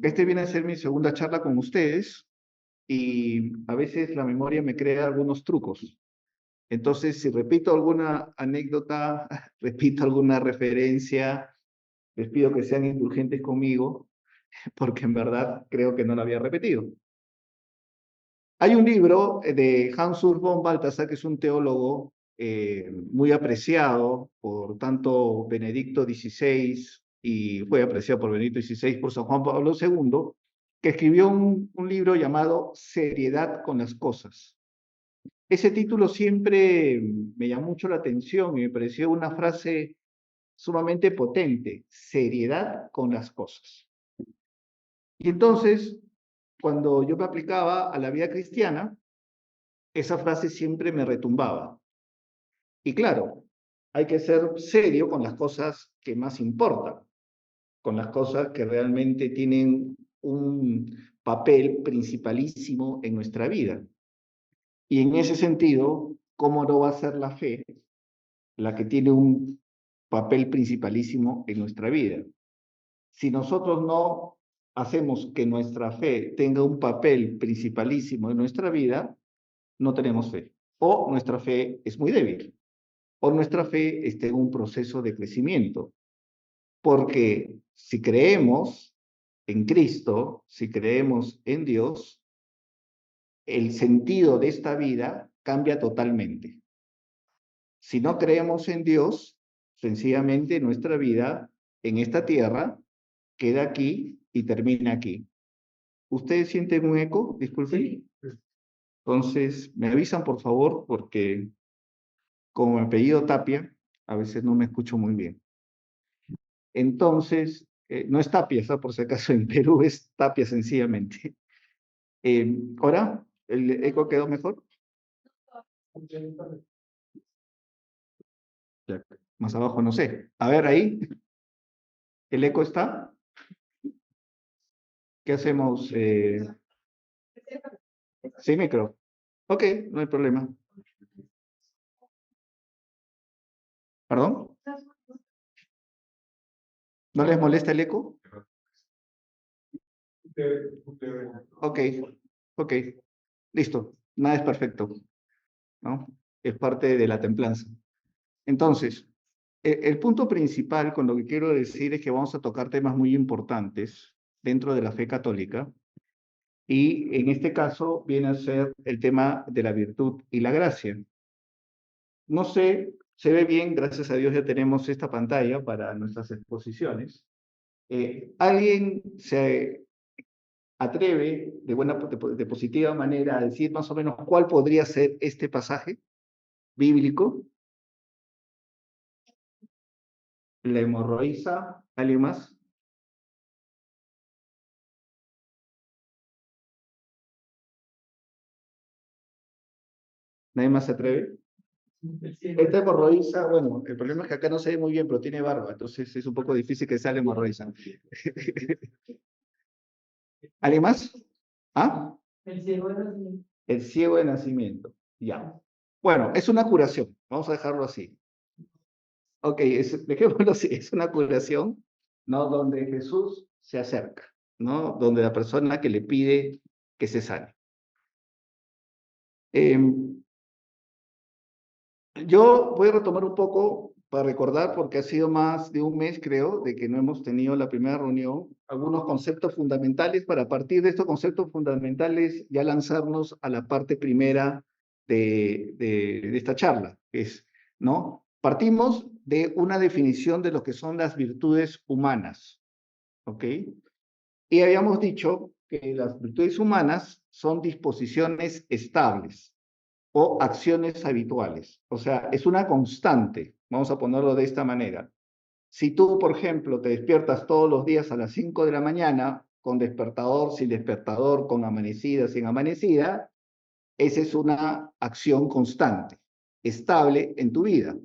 Este viene a ser mi segunda charla con ustedes y a veces la memoria me crea algunos trucos. Entonces, si repito alguna anécdota, repito alguna referencia, les pido que sean indulgentes conmigo, porque en verdad creo que no lo había repetido. Hay un libro de Hans-Urs von Balthasar, que es un teólogo muy apreciado por tanto Benedicto XVI y fue apreciado por Benedicto XVI, por San Juan Pablo II, que escribió un libro llamado Seriedad con las cosas. Ese título siempre me llamó mucho la atención y me pareció una frase sumamente potente, seriedad con las cosas. Y entonces, cuando yo me aplicaba a la vida cristiana, esa frase siempre me retumbaba. Y claro, hay que ser serio con las cosas que más importan, con las cosas que realmente tienen un papel principalísimo en nuestra vida. Y en ese sentido, ¿cómo no va a ser la fe la que tiene un papel principalísimo en nuestra vida? Si nosotros no hacemos que nuestra fe tenga un papel principalísimo en nuestra vida, no tenemos fe. O nuestra fe es muy débil. O nuestra fe está en un proceso de crecimiento. Porque si creemos en Cristo, si creemos en Dios, el sentido de esta vida cambia totalmente. Si no creemos en Dios, sencillamente nuestra vida en esta tierra queda aquí y termina aquí. ¿Ustedes sienten un eco? Disculpen. Sí. Entonces, me avisan por favor, porque como mi apellido Tapia, a veces no me escucho muy bien. Entonces, no es Tapia, ¿sabes? Por si acaso en Perú es Tapia sencillamente. ¿Ahora? ¿El eco quedó mejor? Ya, más abajo no sé. A ver ahí, ¿el eco está? ¿Qué hacemos? ¿Sí, micro? Ok, no hay problema. ¿Perdón? ¿No les molesta el eco? Ok, ok, listo. Nada es perfecto, ¿no? Es parte de la templanza. Entonces, el punto principal con lo que quiero decir es que vamos a tocar temas muy importantes dentro de la fe católica y en este caso viene a ser el tema de la virtud y la gracia. No sé, se ve bien, gracias a Dios ya tenemos esta pantalla para nuestras exposiciones. ¿Alguien se atreve de positiva manera a decir más o menos cuál podría ser este pasaje bíblico? La hemorroísa, ¿alguien más? ¿Nadie más se atreve? Esta hemorroísa, bueno, el problema es que acá no se ve muy bien, pero tiene barba, entonces es un poco difícil que salga hemorroísa. ¿Alguien más? ¿Ah? El ciego de nacimiento. El ciego de nacimiento, ya. Bueno, es una curación, vamos a dejarlo así. Ok, dejémoslo así, es una curación, ¿no? Donde Jesús se acerca, ¿no? Donde la persona que le pide que se sane. Yo voy a retomar un poco para recordar, porque ha sido más de un mes, creo, de que no hemos tenido la primera reunión, algunos conceptos fundamentales para a partir de estos conceptos fundamentales ya lanzarnos a la parte primera de esta charla, que es, ¿no? Partimos de una definición de lo que son las virtudes humanas, ¿ok? Y habíamos dicho que las virtudes humanas son disposiciones estables o acciones habituales. O sea, es una constante, vamos a ponerlo de esta manera. Si tú, por ejemplo, te despiertas todos los días a las 5 de la mañana, con despertador, sin despertador, con amanecida, sin amanecida, esa es una acción constante, estable en tu vida,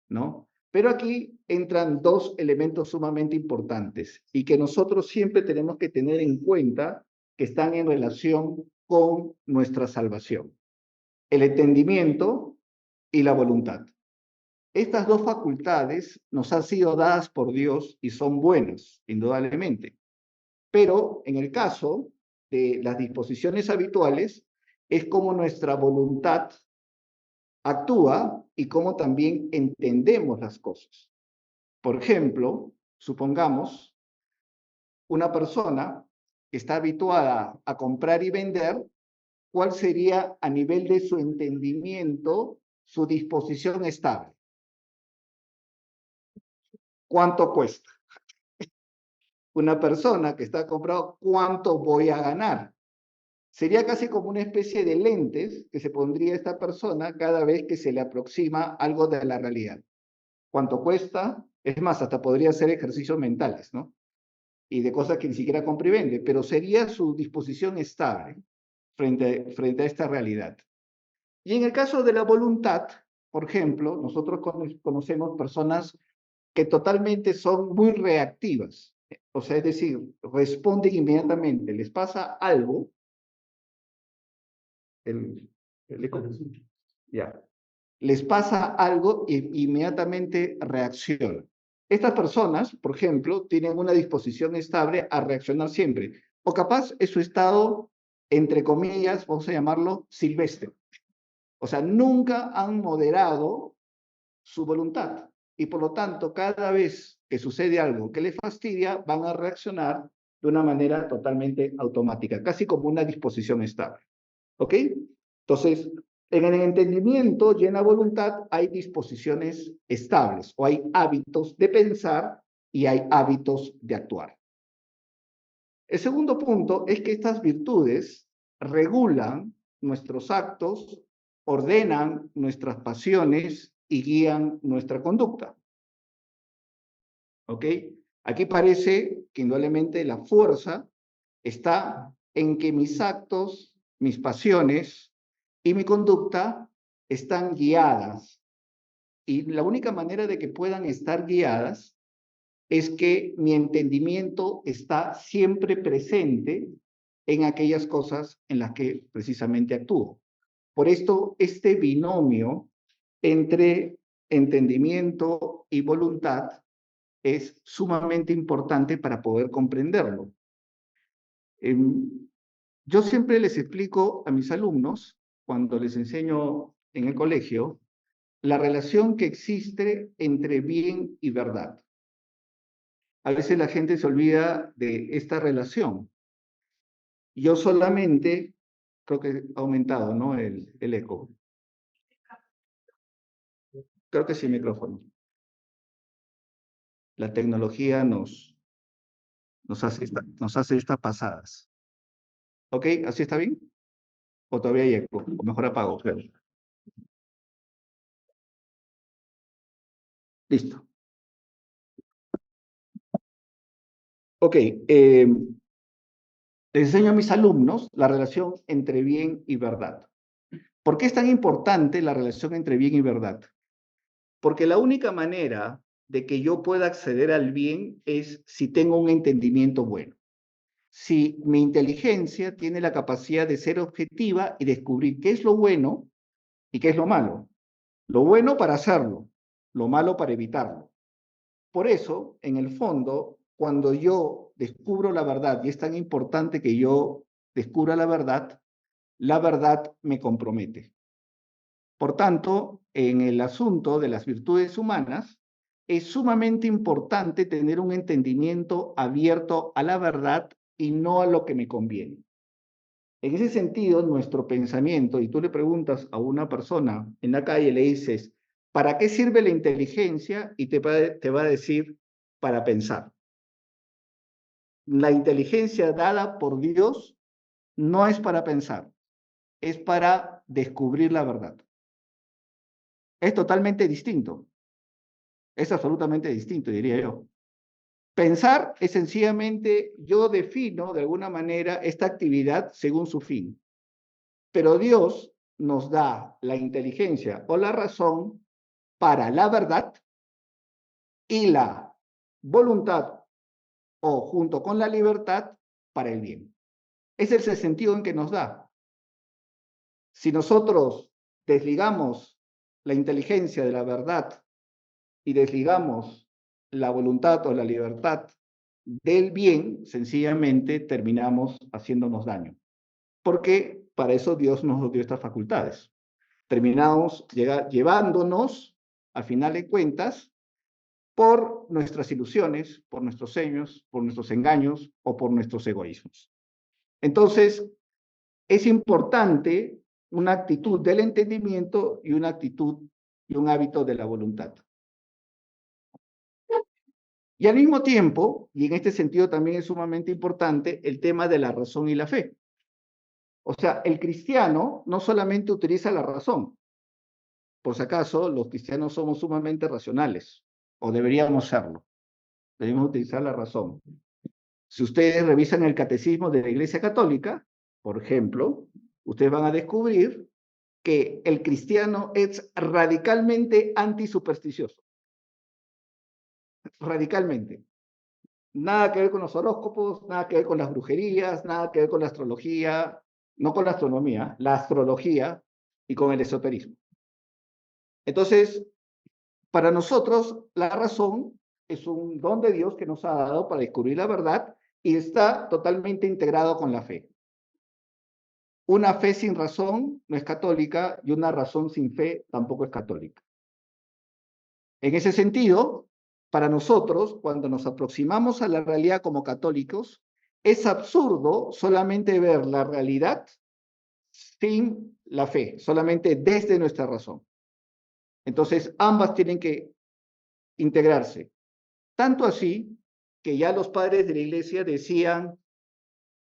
¿no? Pero aquí entran dos elementos sumamente importantes y que nosotros siempre tenemos que tener en cuenta que están en relación con nuestra salvación: el entendimiento y la voluntad. Estas dos facultades nos han sido dadas por Dios y son buenas, indudablemente. Pero en el caso de las disposiciones habituales, es como nuestra voluntad actúa y cómo también entendemos las cosas. Por ejemplo, supongamos una persona que está habituada a comprar y vender, ¿cuál sería a nivel de su entendimiento su disposición estable? ¿Cuánto cuesta? Una persona que está comprando, ¿cuánto voy a ganar? Sería casi como una especie de lentes que se pondría esta persona cada vez que se le aproxima algo de la realidad. ¿Cuánto cuesta? Es más, hasta podría ser ejercicios mentales, ¿no? Y de cosas que ni siquiera compra y vende, pero sería su disposición estable frente a esta realidad. Y en el caso de la voluntad, por ejemplo, nosotros conocemos personas que totalmente son muy reactivas, o sea, es decir, responden inmediatamente, les pasa algo, el ya, les pasa algo e inmediatamente reaccionan. Estas personas, por ejemplo, tienen una disposición estable a reaccionar siempre, o capaz es su estado, entre comillas, vamos a llamarlo silvestre. O sea, nunca han moderado su voluntad y por lo tanto, cada vez que sucede algo que les fastidia, van a reaccionar de una manera totalmente automática, casi como una disposición estable. ¿Ok? Entonces, en el entendimiento y en la voluntad hay disposiciones estables o hay hábitos de pensar y hay hábitos de actuar. El segundo punto es que estas virtudes regulan nuestros actos, ordenan nuestras pasiones y guían nuestra conducta. ¿Ok? Aquí parece que indudablemente la fuerza está en que mis actos, mis pasiones y mi conducta están guiadas. Y la única manera de que puedan estar guiadas es que mi entendimiento está siempre presente en aquellas cosas en las que precisamente actúo. Por esto, este binomio entre entendimiento y voluntad es sumamente importante para poder comprenderlo. Yo siempre les explico a mis alumnos, cuando les enseño en el colegio, la relación que existe entre bien y verdad. A veces la gente se olvida de esta relación. Yo solamente, creo que ha aumentado, ¿no? El eco. Creo que sí, el micrófono. La tecnología nos hace estas pasadas. ¿Ok? ¿Así está bien? ¿O todavía hay eco? O mejor apago, creo. Listo. Ok. Les enseño a mis alumnos la relación entre bien y verdad. ¿Por qué es tan importante la relación entre bien y verdad? Porque la única manera de que yo pueda acceder al bien es si tengo un entendimiento bueno. Si mi inteligencia tiene la capacidad de ser objetiva y descubrir qué es lo bueno y qué es lo malo. Lo bueno para hacerlo, lo malo para evitarlo. Por eso, en el fondo, cuando yo descubro la verdad, y es tan importante que yo descubra la verdad me compromete. Por tanto, en el asunto de las virtudes humanas, es sumamente importante tener un entendimiento abierto a la verdad y no a lo que me conviene. En ese sentido, nuestro pensamiento, y tú le preguntas a una persona en la calle, le dices, ¿para qué sirve la inteligencia? Y te va a decir, para pensar. La inteligencia dada por Dios no es para pensar, es para descubrir la verdad. Es totalmente distinto, es absolutamente distinto, diría yo. Pensar es sencillamente, yo defino de alguna manera esta actividad según su fin, pero Dios nos da la inteligencia o la razón para la verdad y la voluntad o junto con la libertad para el bien. Ese es el sentido en que nos da. Si nosotros desligamos la inteligencia de la verdad y desligamos la voluntad o la libertad del bien, sencillamente terminamos haciéndonos daño. Porque para eso Dios nos dio estas facultades. Terminamos llevándonos, al final de cuentas, por nuestras ilusiones, por nuestros sueños, por nuestros engaños o por nuestros egoísmos. Entonces, es importante una actitud del entendimiento y una actitud y un hábito de la voluntad. Y al mismo tiempo, y en este sentido también es sumamente importante, el tema de la razón y la fe. O sea, el cristiano no solamente utiliza la razón. Por si acaso, los cristianos somos sumamente racionales, o deberíamos serlo. Debemos utilizar la razón. Si ustedes revisan el catecismo de la Iglesia Católica, por ejemplo, ustedes van a descubrir que el cristiano es radicalmente antisupersticioso. Radicalmente. Nada que ver con los horóscopos, nada que ver con las brujerías, nada que ver con la astrología, no con la astrología y con el esoterismo. Entonces, para nosotros, la razón es un don de Dios que nos ha dado para descubrir la verdad y está totalmente integrado con la fe. Una fe sin razón no es católica y una razón sin fe tampoco es católica. En ese sentido, para nosotros, cuando nos aproximamos a la realidad como católicos, es absurdo solamente ver la realidad sin la fe, solamente desde nuestra razón. Entonces, ambas tienen que integrarse. Tanto así que ya los padres de la iglesia decían,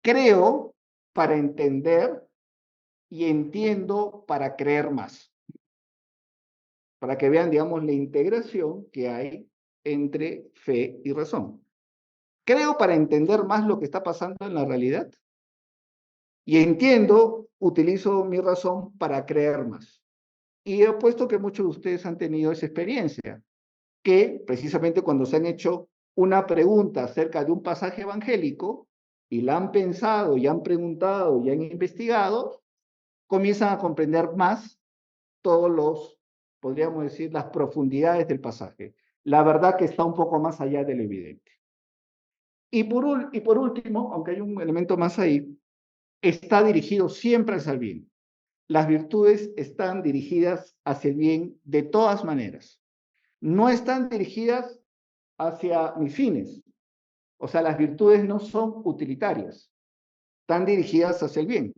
creo para entender y entiendo para creer más. Para que vean, digamos, la integración que hay entre fe y razón. Creo para entender más lo que está pasando en la realidad y entiendo, utilizo mi razón para creer más. Y he puesto que muchos de ustedes han tenido esa experiencia, que precisamente cuando se han hecho una pregunta acerca de un pasaje evangélico y la han pensado y han preguntado y han investigado, comienzan a comprender más todos los, podríamos decir, las profundidades del pasaje. La verdad que está un poco más allá de lo evidente. Y por último, aunque hay un elemento más ahí, está dirigido siempre hacia el bien. Las virtudes están dirigidas hacia el bien de todas maneras. No están dirigidas hacia mis fines. O sea, las virtudes no son utilitarias, están dirigidas hacia el bien.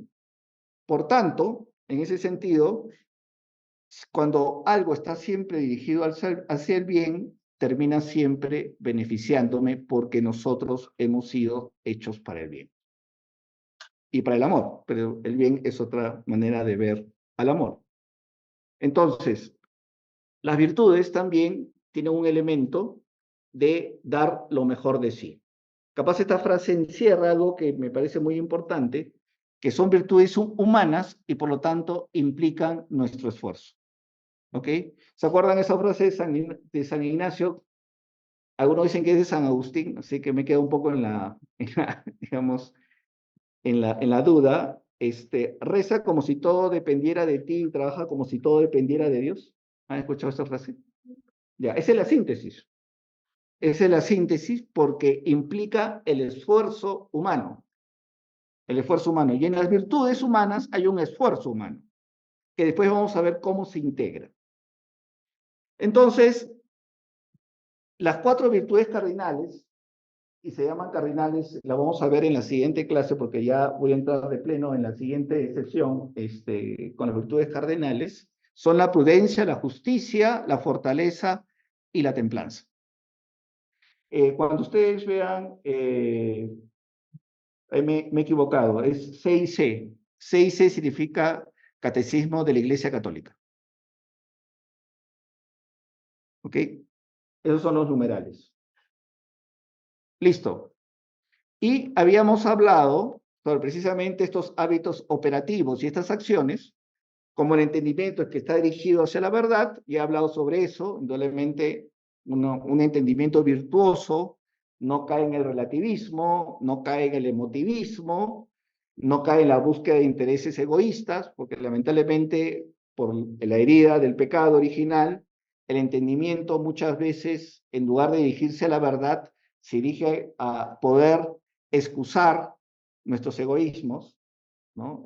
Por tanto, en ese sentido, cuando algo está siempre dirigido hacia el bien, termina siempre beneficiándome porque nosotros hemos sido hechos para el bien. Y para el amor, pero el bien es otra manera de ver al amor. Entonces, las virtudes también tienen un elemento de dar lo mejor de sí. Capaz esta frase encierra algo que me parece muy importante, que son virtudes humanas y por lo tanto implican nuestro esfuerzo. ¿Ok? ¿Se acuerdan esa frase de San Ignacio? Algunos dicen que es de San Agustín, así que me quedo un poco digamos, en la duda. Reza como si todo dependiera de ti y trabaja como si todo dependiera de Dios. ¿Han escuchado esta frase? Ya, esa es la síntesis. Esa es la síntesis porque implica el esfuerzo humano. El esfuerzo humano. Y en las virtudes humanas hay un esfuerzo humano, que después vamos a ver cómo se integra. Entonces, las 4 virtudes cardinales, y se llaman cardinales, la vamos a ver en la siguiente clase, porque ya voy a entrar de pleno en la siguiente sección con las virtudes cardinales, son la prudencia, la justicia, la fortaleza y la templanza. Cuando ustedes vean, me he equivocado, es 6C. 6C significa Catecismo de la Iglesia Católica. ¿Ok? Esos son los numerales. Listo. Y habíamos hablado sobre precisamente estos hábitos operativos y estas acciones, como el entendimiento que está dirigido hacia la verdad, y he hablado sobre eso, indudablemente un entendimiento virtuoso no cae en el relativismo, no cae en el emotivismo, no cae en la búsqueda de intereses egoístas, porque lamentablemente por la herida del pecado original, el entendimiento muchas veces, en lugar de dirigirse a la verdad, se dirige a poder excusar nuestros egoísmos, ¿no?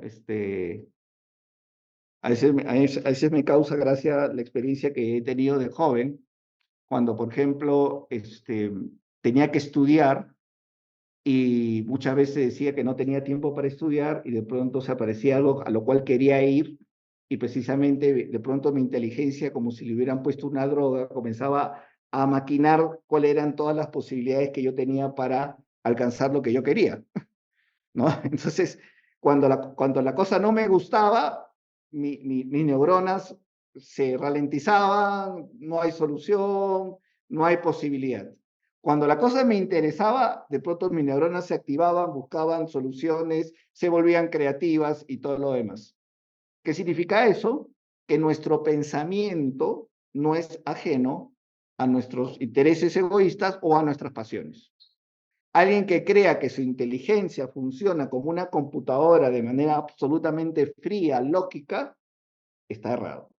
A veces me causa gracia la experiencia que he tenido de joven, cuando, por ejemplo, tenía que estudiar y muchas veces decía que no tenía tiempo para estudiar y de pronto se aparecía algo a lo cual quería ir y precisamente de pronto mi inteligencia, como si le hubieran puesto una droga, comenzaba a maquinar cuáles eran todas las posibilidades que yo tenía para alcanzar lo que yo quería, ¿no? Entonces, cuando la cosa no me gustaba, mis neuronas se ralentizaban, no hay solución, no hay posibilidad. Cuando la cosa me interesaba, de pronto mis neuronas se activaban, buscaban soluciones, se volvían creativas y todo lo demás. ¿Qué significa eso? Que nuestro pensamiento no es ajeno a nuestros intereses egoístas o a nuestras pasiones. Alguien que crea que su inteligencia funciona como una computadora de manera absolutamente fría, lógica, está errado.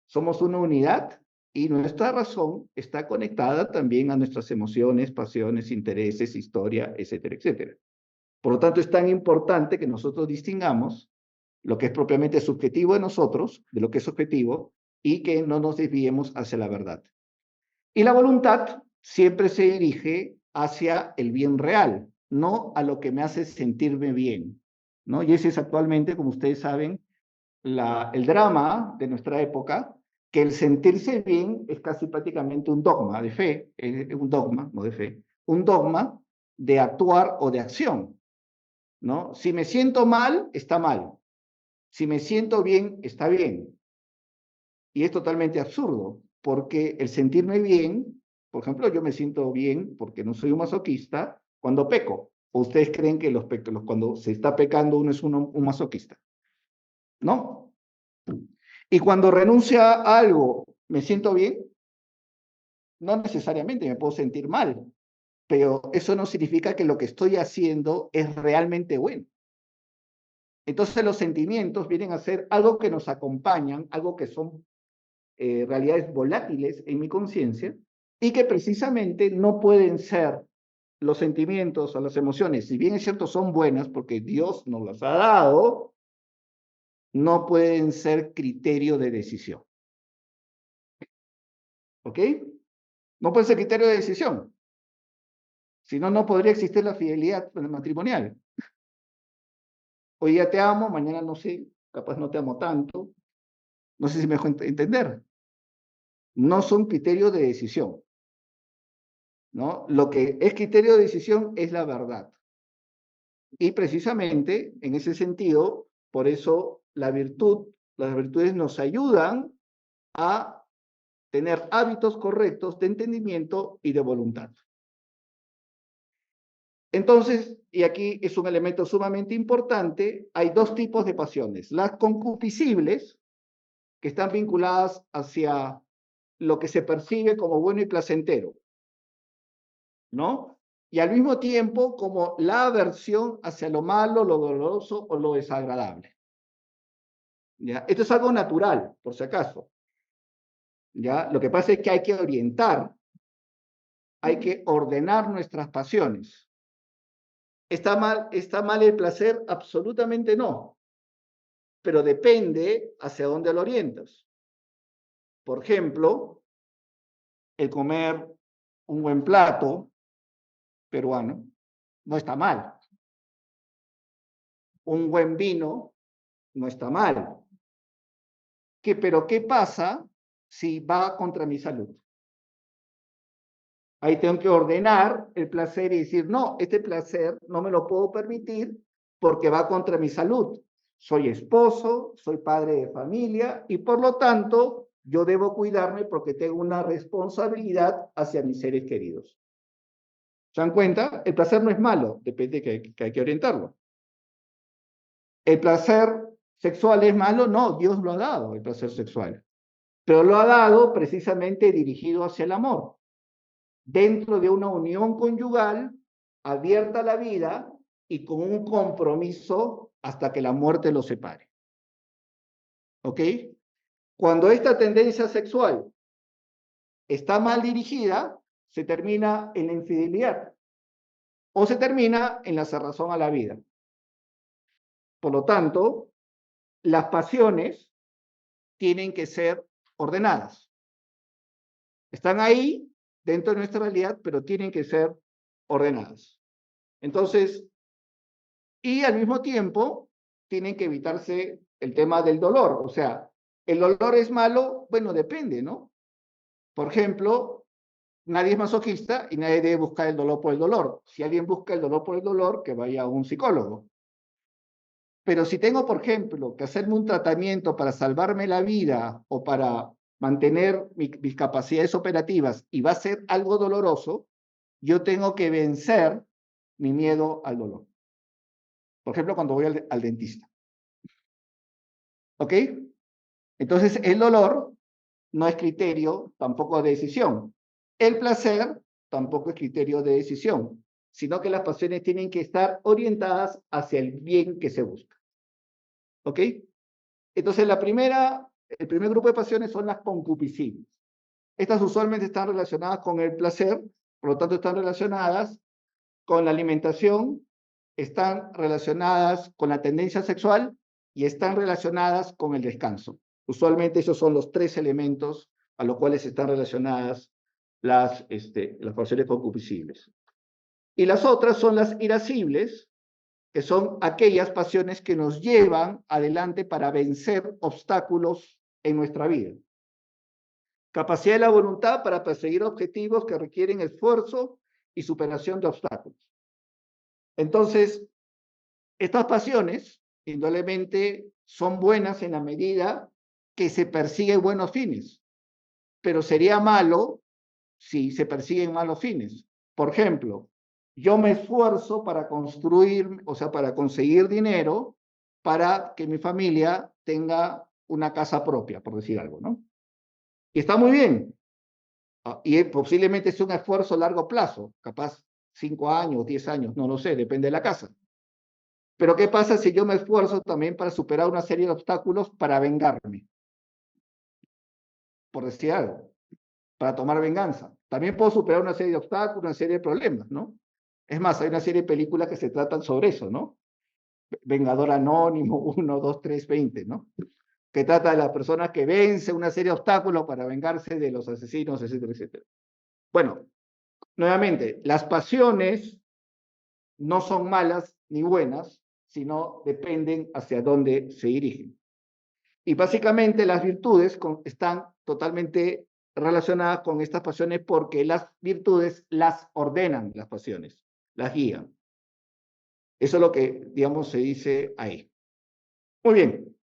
Somos una unidad y nuestra razón está conectada también a nuestras emociones, pasiones, intereses, historia, etcétera, etcétera. Por lo tanto, es tan importante que nosotros distingamos lo que es propiamente subjetivo de nosotros, de lo que es objetivo, y que no nos desviemos hacia la verdad. Y la voluntad siempre se dirige hacia el bien real, no a lo que me hace sentirme bien, ¿no? Y ese es actualmente, como ustedes saben, el drama de nuestra época, que el sentirse bien es casi prácticamente un dogma de fe, es un dogma, no de fe, un dogma de actuar o de acción, ¿no? Si me siento mal, está mal. Si me siento bien, está bien. Y es totalmente absurdo, porque el sentirme bien, por ejemplo, yo me siento bien porque no soy un masoquista cuando peco. ¿O ustedes creen que cuando se está pecando uno es un masoquista? No. Y cuando renuncia a algo, ¿me siento bien? No necesariamente, me puedo sentir mal, pero eso no significa que lo que estoy haciendo es realmente bueno. Entonces los sentimientos vienen a ser algo que nos acompañan, algo que son realidades volátiles en mi conciencia y que precisamente no pueden ser los sentimientos o las emociones, si bien es cierto son buenas porque Dios nos las ha dado, no pueden ser criterio de decisión. ¿Ok? No pueden ser criterio de decisión. Si no, no podría existir la fidelidad matrimonial. Hoy día te amo, mañana no sé, capaz no te amo tanto. No sé si me dejo entender. No son criterios de decisión, ¿no? Lo que es criterio de decisión es la verdad. Y precisamente en ese sentido, por eso las virtudes nos ayudan a tener hábitos correctos de entendimiento y de voluntad. Entonces, y aquí es un elemento sumamente importante, hay dos tipos de pasiones. Las concupiscibles, que están vinculadas hacia lo que se percibe como bueno y placentero, ¿no? Y al mismo tiempo como la aversión hacia lo malo, lo doloroso o lo desagradable. ¿Ya? Esto es algo natural, por si acaso. ¿Ya? Lo que pasa es que hay que orientar, hay que ordenar nuestras pasiones. ¿Está mal el placer? Absolutamente no. Pero depende hacia dónde lo orientas. Por ejemplo, el comer un buen plato peruano no está mal. Un buen vino no está mal. Pero ¿qué pasa si va contra mi salud? Ahí tengo que ordenar el placer y decir, no, este placer no me lo puedo permitir porque va contra mi salud. Soy esposo, soy padre de familia y por lo tanto yo debo cuidarme porque tengo una responsabilidad hacia mis seres queridos. ¿Se dan cuenta? El placer no es malo, depende que hay que orientarlo. ¿El placer sexual es malo? No, Dios lo ha dado, el placer sexual. Pero lo ha dado precisamente dirigido hacia el amor, dentro de una unión conyugal abierta a la vida y con un compromiso hasta que la muerte los separe. ¿Ok? Cuando esta tendencia sexual está mal dirigida, se termina en la infidelidad o se termina en la cerrazón a la vida. Por lo tanto, las pasiones tienen que ser ordenadas. Están ahí dentro de nuestra realidad, pero tienen que ser ordenadas. Entonces, y al mismo tiempo, tienen que evitarse el tema del dolor. O sea, ¿el dolor es malo? Bueno, depende, ¿no? Por ejemplo, nadie es masoquista y nadie debe buscar el dolor por el dolor. Si alguien busca el dolor por el dolor, que vaya a un psicólogo. Pero si tengo, por ejemplo, que hacerme un tratamiento para salvarme la vida o para mantener mis capacidades operativas y va a ser algo doloroso, yo tengo que vencer mi miedo al dolor. Por ejemplo, cuando voy al dentista. ¿Ok? Entonces, el dolor no es criterio tampoco de decisión. El placer tampoco es criterio de decisión, sino que las pasiones tienen que estar orientadas hacia el bien que se busca. ¿Ok? Entonces, el primer grupo de pasiones son las concupiscibles. Estas usualmente están relacionadas con el placer, por lo tanto están relacionadas con la alimentación, están relacionadas con la tendencia sexual y están relacionadas con el descanso. Usualmente esos son los tres elementos a los cuales están relacionadas las pasiones concupiscibles. Y las otras son las irascibles, que son aquellas pasiones que nos llevan adelante para vencer obstáculos en nuestra vida. Capacidad de la voluntad para perseguir objetivos que requieren esfuerzo y superación de obstáculos. Entonces, estas pasiones, indudablemente, son buenas en la medida que se persiguen buenos fines, pero sería malo si se persiguen malos fines. Por ejemplo, yo me esfuerzo para construir, o sea, para conseguir dinero para que mi familia tenga una casa propia, por decir algo, ¿no? Y está muy bien. Y posiblemente es un esfuerzo a largo plazo, capaz 5 años, 10 años, no lo sé, depende de la casa. Pero ¿qué pasa si yo me esfuerzo también para superar una serie de obstáculos para vengarme? Por decir algo, para tomar venganza. También puedo superar una serie de obstáculos, una serie de problemas, ¿no? Es más, hay una serie de películas que se tratan sobre eso, ¿no? Vengador Anónimo, 1, 2, 3, 20, ¿no? Que trata de las personas que vencen una serie de obstáculos para vengarse de los asesinos, etcétera, etcétera. Bueno, nuevamente, las pasiones no son malas ni buenas, sino dependen hacia dónde se dirigen. Y básicamente las virtudes están totalmente relacionadas con estas pasiones porque las virtudes las ordenan las pasiones, las guían. Eso es lo que, digamos, se dice ahí. Muy bien.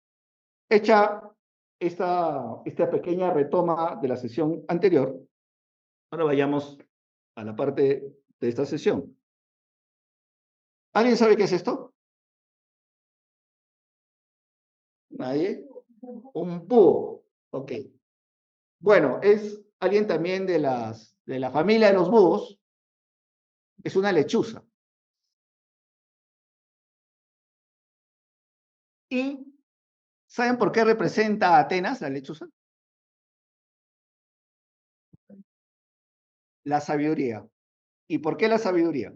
Hecha esta pequeña retoma de la sesión anterior, ahora vayamos a la parte de esta sesión. ¿Alguien sabe qué es esto? ¿Nadie? Un búho. Ok. Bueno, es alguien también de la familia de los búhos. Es una lechuza. ¿Y saben por qué representa a Atenas, la lechuza? La sabiduría. ¿Y por qué la sabiduría?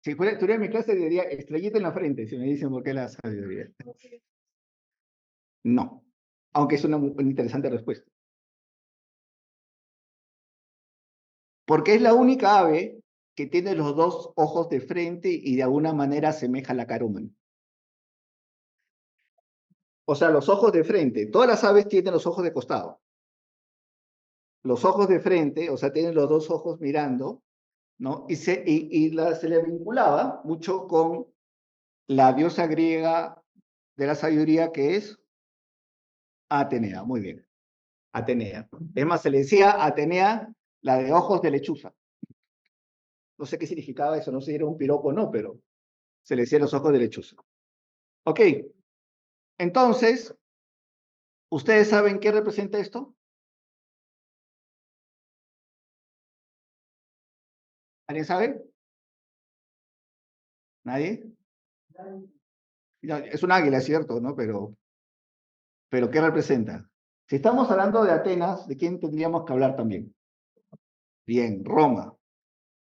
Si tuviera mi clase, diría estrellita en la frente, si me dicen por qué la sabiduría. No, aunque es una muy interesante respuesta. Porque es la única ave que tiene los dos ojos de frente y de alguna manera asemeja a la cara humana. O sea, los ojos de frente. Todas las aves tienen los ojos de costado. Los ojos de frente, o sea, tienen los dos ojos mirando, ¿no? Se le vinculaba mucho con la diosa griega de la sabiduría que es Atenea. Muy bien, Atenea. Es más, se le decía Atenea la de ojos de lechuza. No sé qué significaba eso, no sé si era un piropo o no, pero se le decía los ojos de lechuza. Ok, entonces, ¿ustedes saben qué representa esto? ¿Alguien sabe? ¿Nadie? No, es un águila, es cierto, ¿no? Pero ¿qué representa? Si estamos hablando de Atenas, ¿de quién tendríamos que hablar también? Bien, Roma.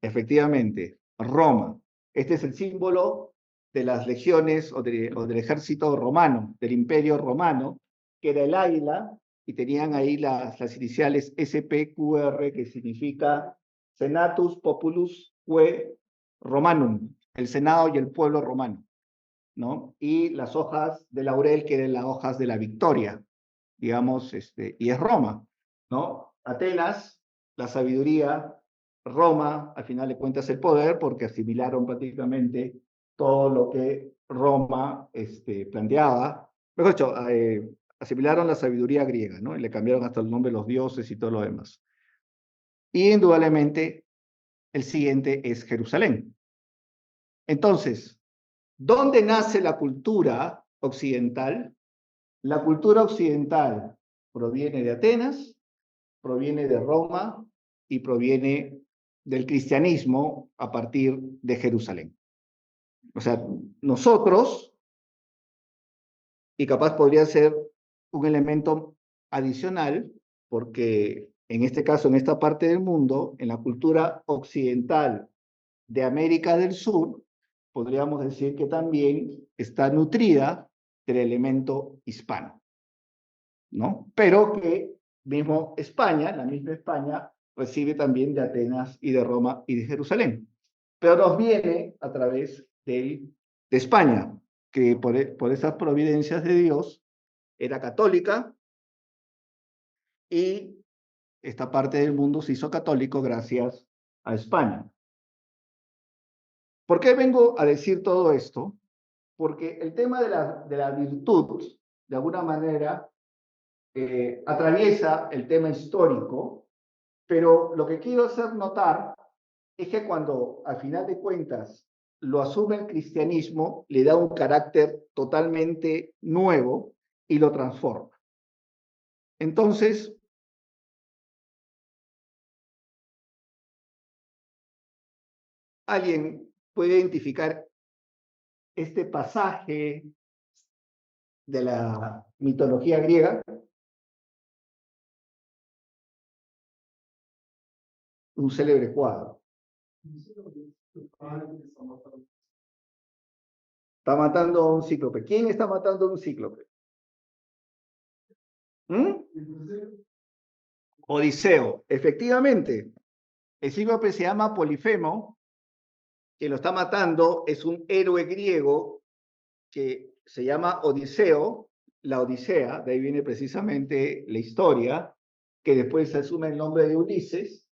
Efectivamente, Roma. Este es el símbolo de las legiones o del ejército romano, del imperio romano, que era el águila, y tenían ahí las iniciales SPQR, que significa Senatus Populus Que Romanum, el Senado y el pueblo romano, ¿no? Y las hojas de laurel, que eran las hojas de la victoria, digamos, y es Roma, ¿no? Atenas, la sabiduría, Roma, al final de cuentas, el poder, porque asimilaron prácticamente todo lo que Roma planteaba. Mejor dicho, asimilaron la sabiduría griega, ¿no? Y le cambiaron hasta el nombre de los dioses y todo lo demás. Y indudablemente, el siguiente es Jerusalén. Entonces, ¿dónde nace la cultura occidental? La cultura occidental proviene de Atenas, proviene de Roma y proviene del cristianismo a partir de Jerusalén. O sea, nosotros, y capaz podría ser un elemento adicional, porque en este caso, en esta parte del mundo, en la cultura occidental de América del Sur, podríamos decir que también está nutrida del elemento hispano, ¿no? Pero que mismo España, la misma España, recibe también de Atenas y de Roma y de Jerusalén. Pero nos viene a través de España, que por esas providencias de Dios era católica y esta parte del mundo se hizo católico gracias a España. ¿Por qué vengo a decir todo esto? Porque el tema de la virtud, de alguna manera, atraviesa el tema histórico, pero lo que quiero hacer notar es que cuando al final de cuentas lo asume el cristianismo, le da un carácter totalmente nuevo y lo transforma. Entonces, ¿alguien puede identificar este pasaje de la mitología griega? Un célebre cuadro. Está matando a un cíclope. ¿Quién está matando a un cíclope? ¿Mm? Odiseo, efectivamente. El cíclope se llama Polifemo, que lo está matando, es un héroe griego que se llama Odiseo, la Odisea, de ahí viene precisamente la historia, que después se asume el nombre de Ulises,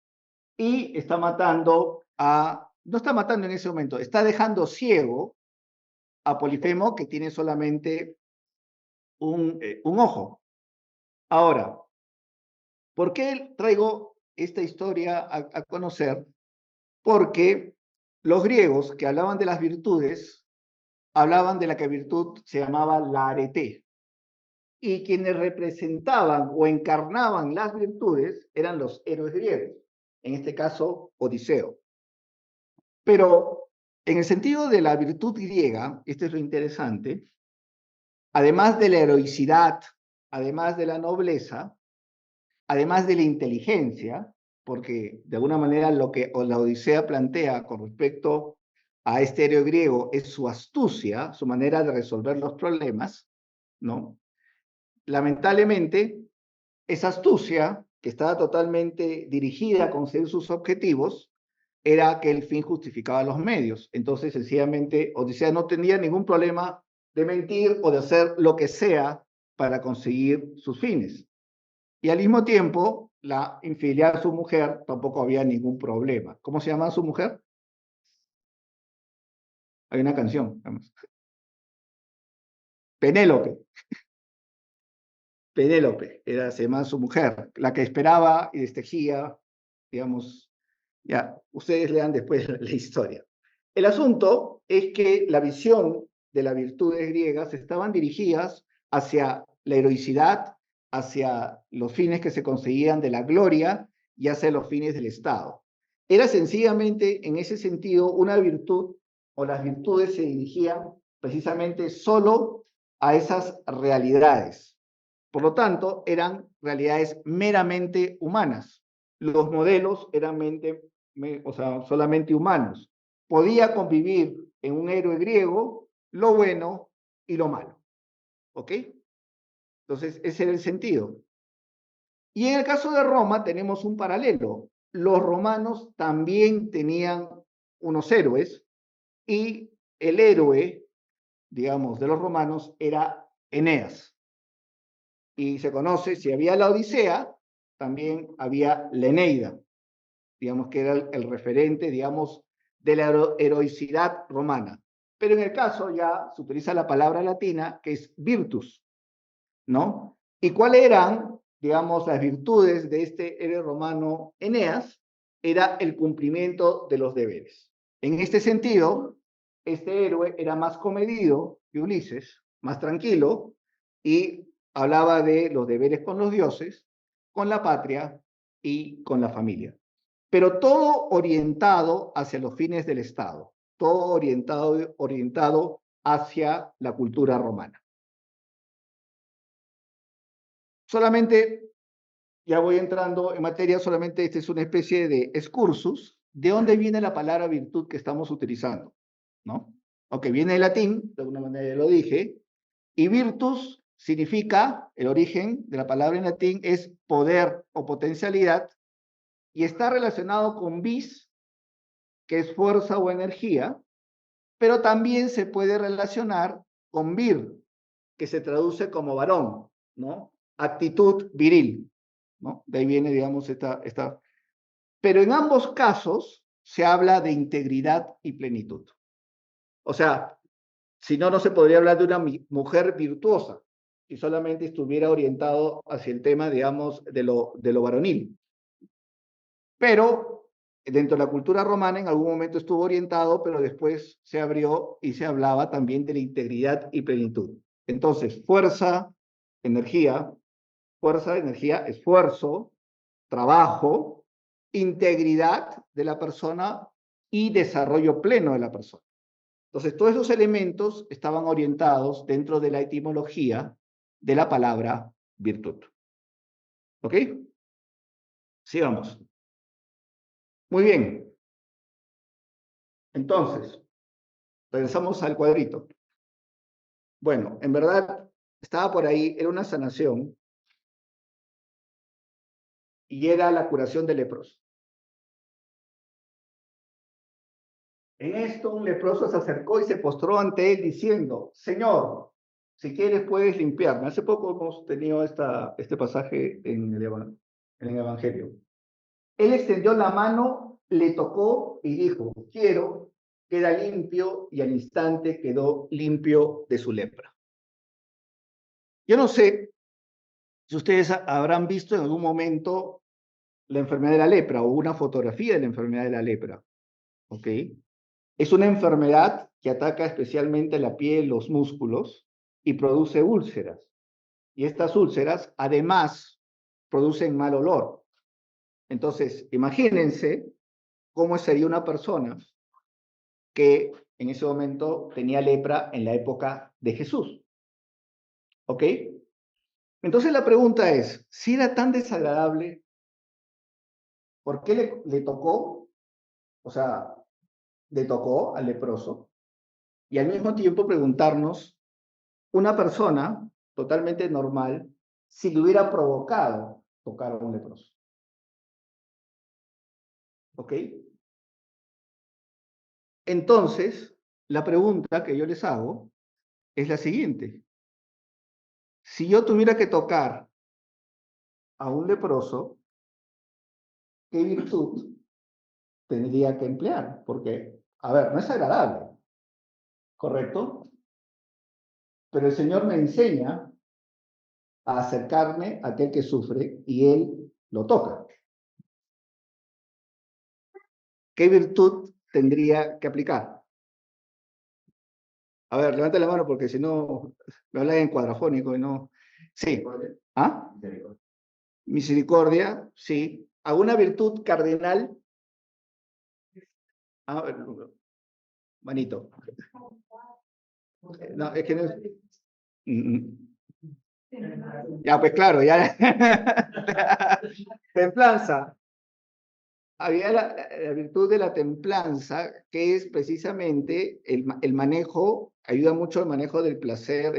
y está matando no está matando en ese momento, está dejando ciego a Polifemo, que tiene solamente un ojo. Ahora, ¿por qué traigo esta historia a conocer? Porque los griegos que hablaban de las virtudes, hablaban de la que virtud se llamaba la arete. Y quienes representaban o encarnaban las virtudes eran los héroes griegos, en este caso Odiseo. Pero en el sentido de la virtud griega, esto es lo interesante, además de la heroicidad, además de la nobleza, además de la inteligencia, porque de alguna manera lo que la Odisea plantea con respecto a este héroe griego es su astucia, su manera de resolver los problemas, ¿no? Lamentablemente, esa astucia, que estaba totalmente dirigida a conseguir sus objetivos, era que el fin justificaba los medios. Entonces, sencillamente, Odisea no tenía ningún problema de mentir o de hacer lo que sea para conseguir sus fines. Y al mismo tiempo, la infidelidad de su mujer tampoco había ningún problema. ¿Cómo se llama su mujer? Hay una canción, vamos. Penélope. Penélope era, se llama su mujer, la que esperaba y destejía, digamos, ya, ustedes lean después la historia. El asunto es que la visión de las virtudes griegas estaban dirigidas hacia la heroicidad, hacia los fines que se conseguían de la gloria y hacia los fines del Estado. Era sencillamente, en ese sentido, una virtud, o las virtudes se dirigían precisamente solo a esas realidades. Por lo tanto, eran realidades meramente humanas. Los modelos eran solamente humanos. Podía convivir en un héroe griego lo bueno y lo malo. ¿Ok? Entonces, ese era el sentido. Y en el caso de Roma tenemos un paralelo. Los romanos también tenían unos héroes y el héroe, digamos, de los romanos era Eneas. Y se conoce, si había la Odisea, también había la Eneida, digamos que era el referente, digamos, de la heroicidad romana. Pero en el caso ya se utiliza la palabra latina que es virtus, ¿no? ¿Y cuáles eran, digamos, las virtudes de este héroe romano Eneas? Era el cumplimiento de los deberes. En este sentido, este héroe era más comedido que Ulises, más tranquilo, y hablaba de los deberes con los dioses, con la patria y con la familia. Pero todo orientado hacia los fines del Estado, todo orientado hacia la cultura romana. Solamente, ya voy entrando en materia, solamente esta es una especie de excursus, de dónde viene la palabra virtud que estamos utilizando, ¿no? Aunque viene del latín, de alguna manera ya lo dije, y virtus significa, el origen de la palabra en latín es poder o potencialidad, y está relacionado con vis, que es fuerza o energía, pero también se puede relacionar con vir, que se traduce como varón, ¿no? Actitud viril, ¿no? De ahí viene, digamos, esta. Pero en ambos casos se habla de integridad y plenitud. O sea, si no, no se podría hablar de una mujer virtuosa, si solamente estuviera orientado hacia el tema, digamos, de lo varonil. Pero dentro de la cultura romana en algún momento estuvo orientado, pero después se abrió y se hablaba también de la integridad y plenitud. Entonces, energía, fuerza, energía, esfuerzo, trabajo, integridad de la persona y desarrollo pleno de la persona. Entonces, todos esos elementos estaban orientados dentro de la etimología de la palabra virtud. ¿Ok? Sigamos. Muy bien. Entonces, regresamos al cuadrito. Bueno, en verdad, estaba por ahí, era una sanación y era la curación de leprosos. En esto, un leproso se acercó y se postró ante él diciendo, Señor, si quieres puedes limpiarme. Hace poco hemos tenido este pasaje en el Evangelio. Él extendió la mano, le tocó y dijo, quiero, queda limpio, y al instante quedó limpio de su lepra. Yo no sé si ustedes habrán visto en algún momento la enfermedad de la lepra o una fotografía de la enfermedad de la lepra. ¿Ok? Es una enfermedad que ataca especialmente la piel, los músculos y produce úlceras. Y estas úlceras, además, producen mal olor. Entonces, imagínense cómo sería una persona que en ese momento tenía lepra en la época de Jesús. ¿Ok? Entonces la pregunta es, si era tan desagradable, ¿por qué le tocó? O sea, le tocó al leproso. Y al mismo tiempo preguntarnos, una persona totalmente normal, si le hubiera provocado tocar a un leproso. ¿Ok? Entonces, la pregunta que yo les hago es la siguiente. Si yo tuviera que tocar a un leproso, ¿qué virtud tendría que emplear? Porque, a ver, no es agradable, ¿correcto? Pero el Señor me enseña a acercarme a aquel que sufre y Él lo toca. ¿Qué virtud tendría que aplicar? A ver, levanta la mano porque si no, me hablas en cuadrafónico y no. Sí. ¿Ah? Misericordia, sí. ¿Alguna virtud cardinal? A ver, manito. No, es que no es. Ya, pues claro, ya. Templanza. Había la virtud de la templanza, que es precisamente el manejo, ayuda mucho al manejo del placer,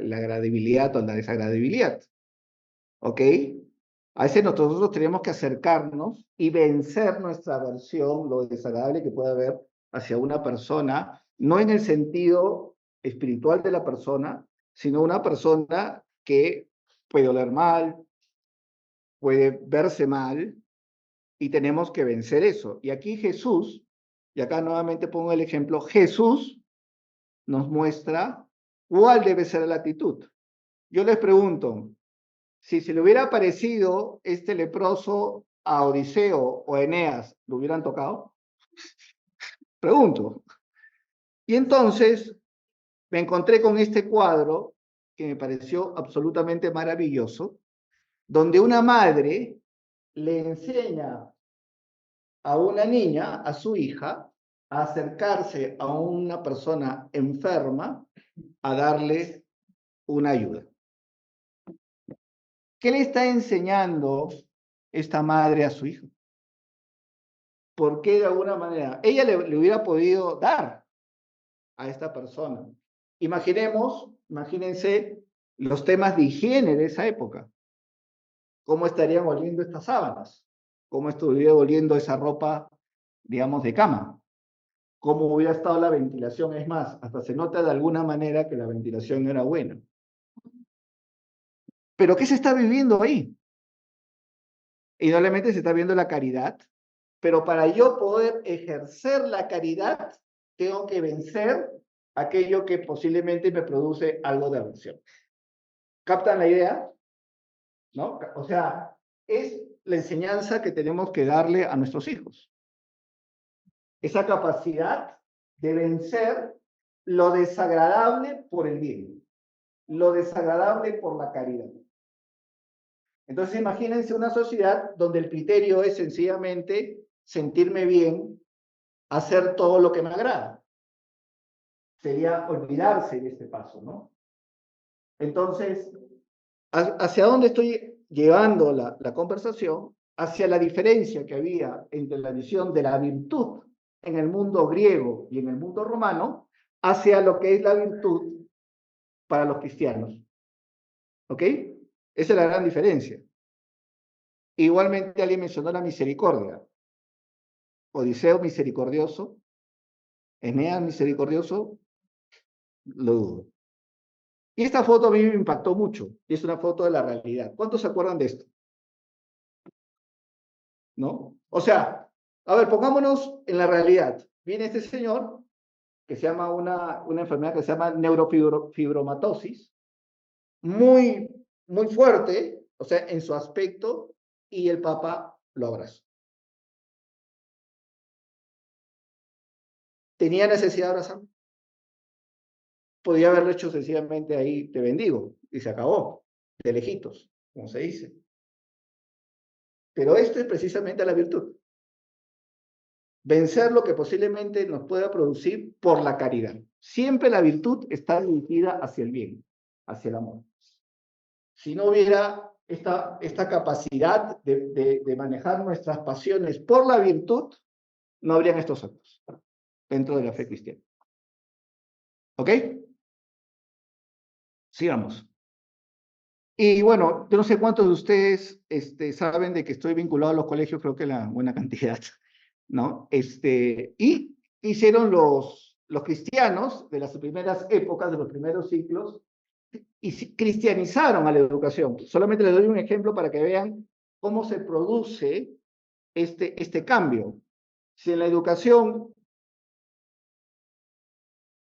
la agradabilidad o la desagradabilidad. ¿Ok? A veces nosotros tenemos que acercarnos y vencer nuestra aversión, lo desagradable que puede haber hacia una persona, no en el sentido espiritual de la persona, sino una persona que puede oler mal, puede verse mal, y tenemos que vencer eso. Y aquí Jesús, y acá nuevamente pongo el ejemplo, Jesús nos muestra cuál debe ser la actitud. Yo les pregunto, si se le hubiera parecido este leproso a Odiseo o a Eneas, ¿lo hubieran tocado? Pregunto. Y entonces me encontré con este cuadro que me pareció absolutamente maravilloso, donde una madre le enseña a una niña, a su hija, a acercarse a una persona enferma a darle una ayuda. ¿Qué le está enseñando esta madre a su hijo? ¿Por qué de alguna manera? Ella le hubiera podido dar a esta persona. Imagínense los temas de higiene de esa época. ¿Cómo estarían oliendo estas sábanas? ¿Cómo estuviera oliendo esa ropa, digamos, de cama? ¿Cómo hubiera estado la ventilación? Es más, hasta se nota de alguna manera que la ventilación no era buena. ¿Pero qué se está viviendo ahí? Indudablemente se está viendo la caridad, pero para yo poder ejercer la caridad, tengo que vencer aquello que posiblemente me produce algo de aversión. ¿Captan la idea? ¿No? O sea, es la enseñanza que tenemos que darle a nuestros hijos. Esa capacidad de vencer lo desagradable por el bien, lo desagradable por la caridad. Entonces imagínense una sociedad donde el criterio es sencillamente sentirme bien, hacer todo lo que me agrada. Sería olvidarse de este paso, ¿no? Entonces, ¿hacia dónde estoy llevando la conversación? Hacia la diferencia que había entre la visión de la virtud en el mundo griego y en el mundo romano, hacia lo que es la virtud para los cristianos. ¿Ok? Esa es la gran diferencia. Igualmente alguien mencionó la misericordia. Odiseo misericordioso, Eneas misericordioso, lo dudo. Y esta foto a mí me impactó mucho, y es una foto de la realidad. ¿Cuántos se acuerdan de esto? ¿No? O sea, a ver, pongámonos en la realidad. Viene este señor, que se llama una enfermedad que se llama neurofibromatosis, muy, muy fuerte, o sea, en su aspecto, y el Papa lo abraza. ¿Tenía necesidad de abrazarlo? Podía haberlo hecho sencillamente ahí, te bendigo, y se acabó, de lejitos, como se dice. Pero esto es precisamente la virtud. Vencer lo que posiblemente nos pueda producir por la caridad. Siempre la virtud está dirigida hacia el bien, hacia el amor. Si no hubiera esta capacidad de manejar nuestras pasiones por la virtud, no habrían estos actos dentro de la fe cristiana. ¿Ok? Sigamos. Y bueno, yo no sé cuántos de ustedes saben de que estoy vinculado a los colegios, creo que la buena cantidad, ¿no? Y hicieron los cristianos de las primeras épocas, de los primeros ciclos, y cristianizaron a la educación. Solamente les doy un ejemplo para que vean cómo se produce este cambio. Si en la educación,